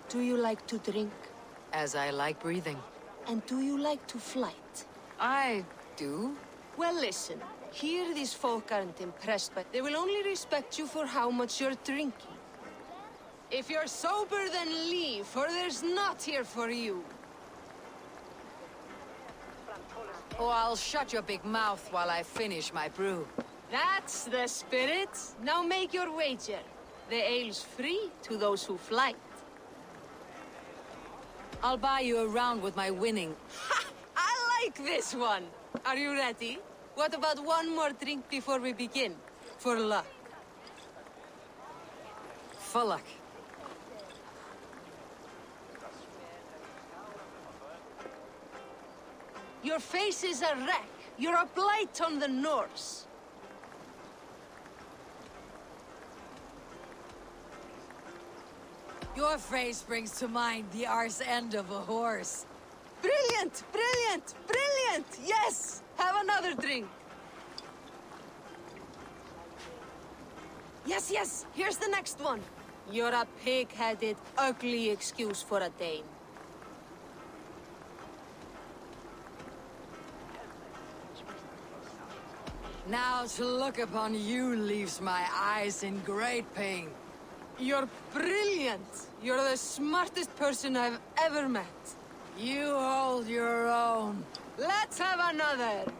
Do you like to drink? As I like breathing. And do you like to flight? I do. Well, listen. Here these folk aren't impressed, but they will only respect you for how much you're drinking. If you're sober, then leave, for there's naught here for you. Oh, I'll shut your big mouth while I finish my brew. That's the spirit. Now make your wager. The ale's free to those who flight. I'll buy you a round with my winning. Ha! I like this one. Are you ready? What about one more drink before we begin? For luck. For luck. Your face is a wreck. You're a blight on the Norse. Your face brings to mind the arse end of a horse. Brilliant! Brilliant! Brilliant! Yes! Have another drink. Yes, yes! Here's the next one. You're a pig-headed, ugly excuse for a Dane. Now to look upon you leaves my eyes in great pain. You're brilliant! You're the smartest person I've ever met. You hold your own. Let's have another!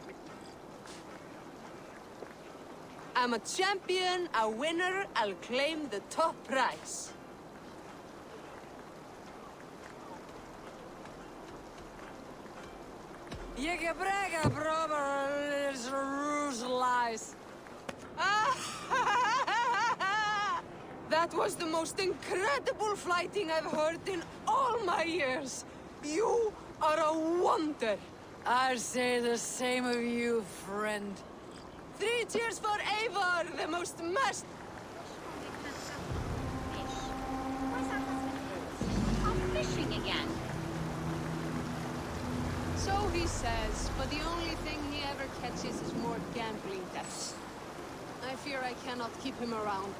I'm a champion, a winner, I'll claim the top prize. Yigabrega, brother, is rouge lies. That was the most incredible fighting I've heard in all my years. You are a wonder. I say the same of you, friend. 3 cheers for Eivor, the most master. Fishing again. So he says, but the only thing he ever catches is more gambling debts. I fear I cannot keep him around.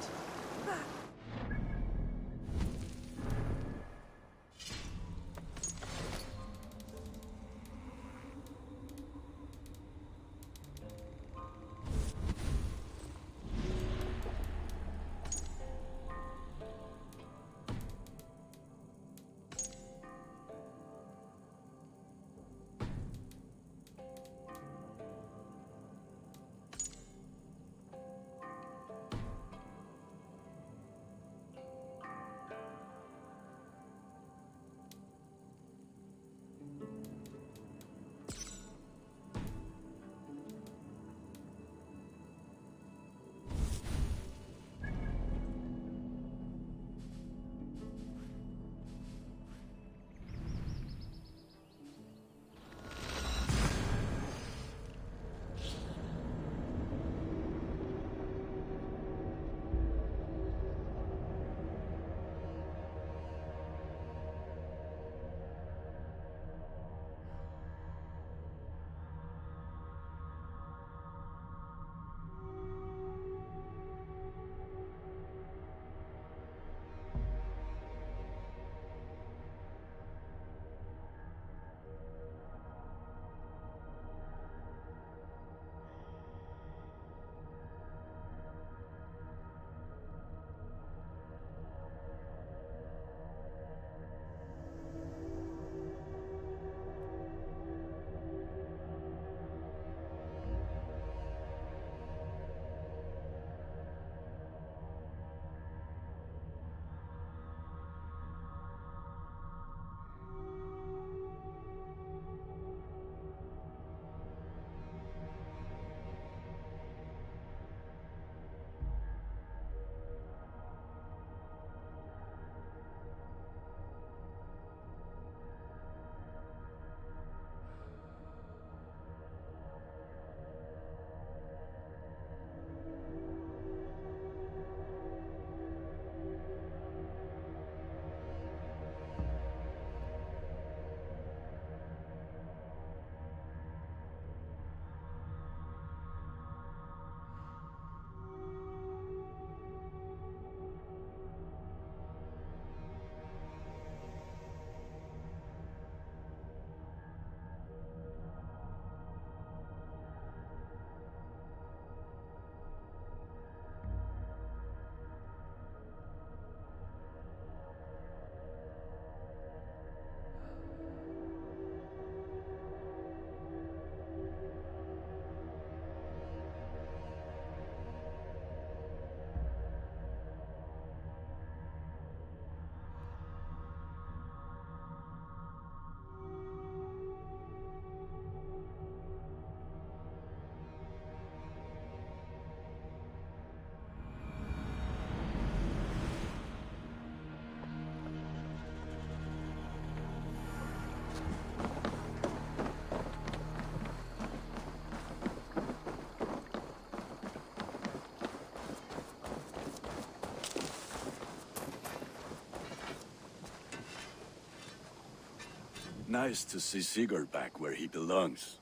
Nice to see Sigurd back where he belongs.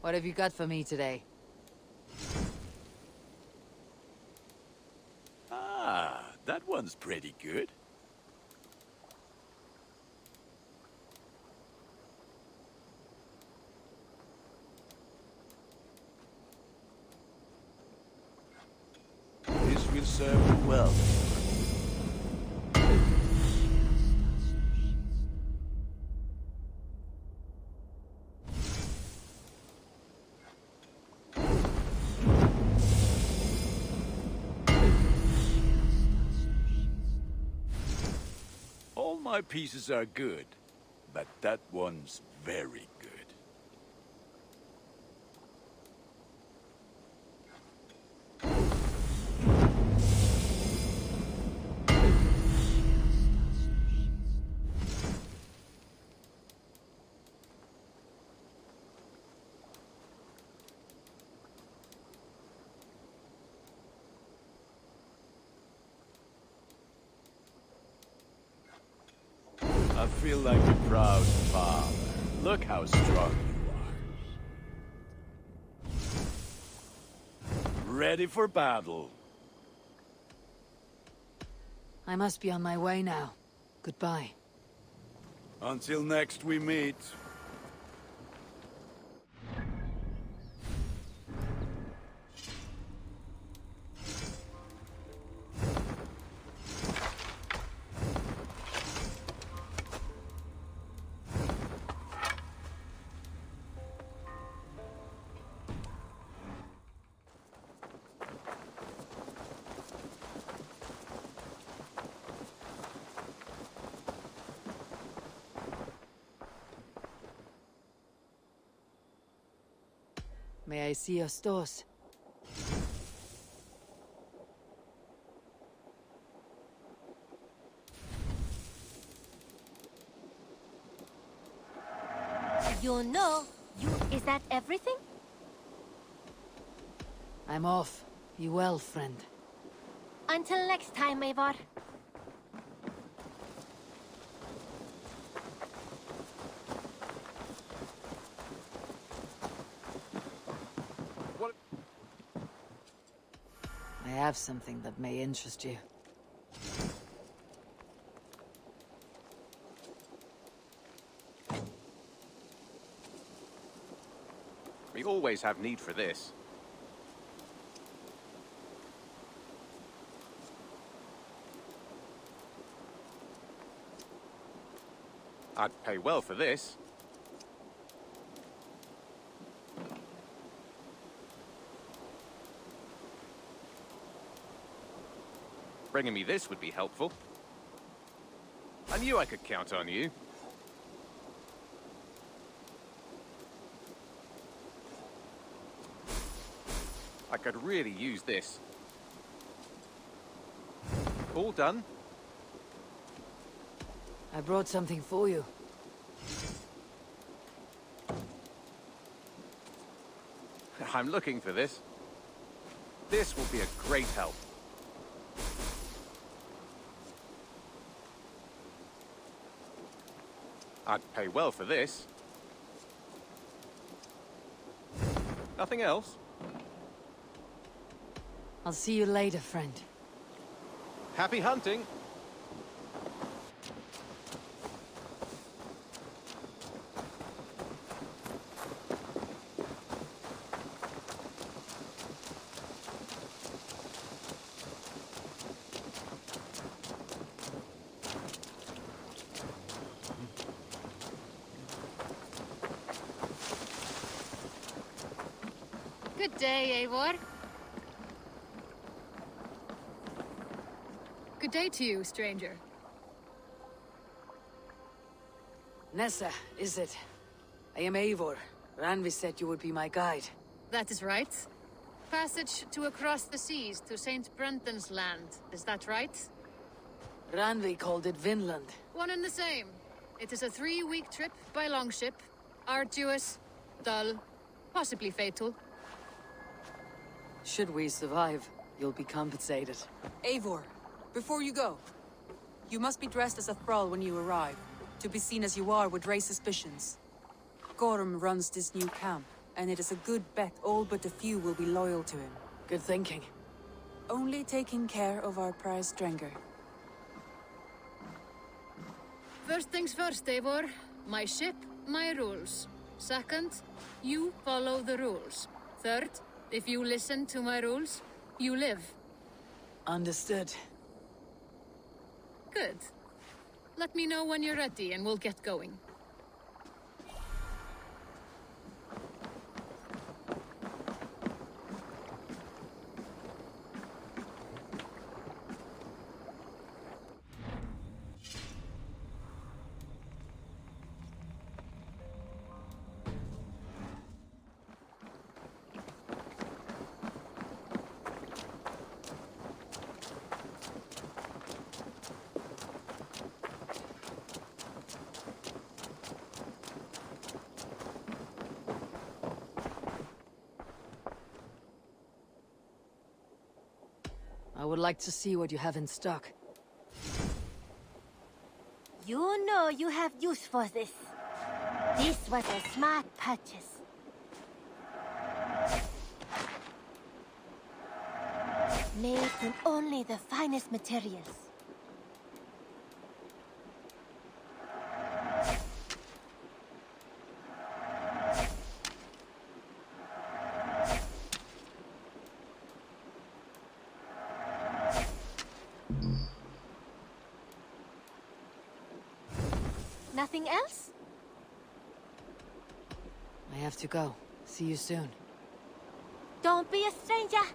What have you got for me today? Ah, that one's pretty good. This will serve you well. My pieces are good. but that one's very good. I feel like a proud father. Look how strong you are. Ready for battle. I must be on my way now. Goodbye. Until next we meet. May I see your stores? You know, Is that everything? I'm off. Be well, friend. Until next time, Eivor. I have something that may interest you. We always have need for this. I'd pay well for this. Bringing me this would be helpful. I knew I could count on you. I could really use this. All done? I brought something for you. I'm looking for this. This will be a great help. I'd pay well for this. Nothing else? I'll see you later, friend. Happy hunting! Good day, Eivor. Good day to you, stranger. Nessa, is it? I am Eivor. Ranvi said you would be my guide. That is right. Passage to across the seas to St. Brenton's land. Is that right? Ranvi called it Vinland. One and the same. It is a 3-week trip by longship. Arduous, dull, possibly fatal. Should we survive, you'll be compensated. Eivor, before you go, you must be dressed as a thrall when you arrive. To be seen as you are would raise suspicions. Gorm runs this new camp, and it is a good bet all but a few will be loyal to him. Good thinking. Only taking care of our prize Strenger. First things first, Eivor. My ship, my rules. Second, you follow the rules. Third, if you listen to my rules, you live. Understood. Good. Let me know when you're ready and we'll get going. I would like to see what you have in stock. You know you have use for this. This was a smart purchase. Made from only the finest materials. Nothing else? I have to go. See you soon. Don't be a stranger.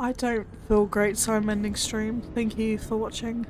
I don't feel great, so I'm ending stream. Thank you for watching.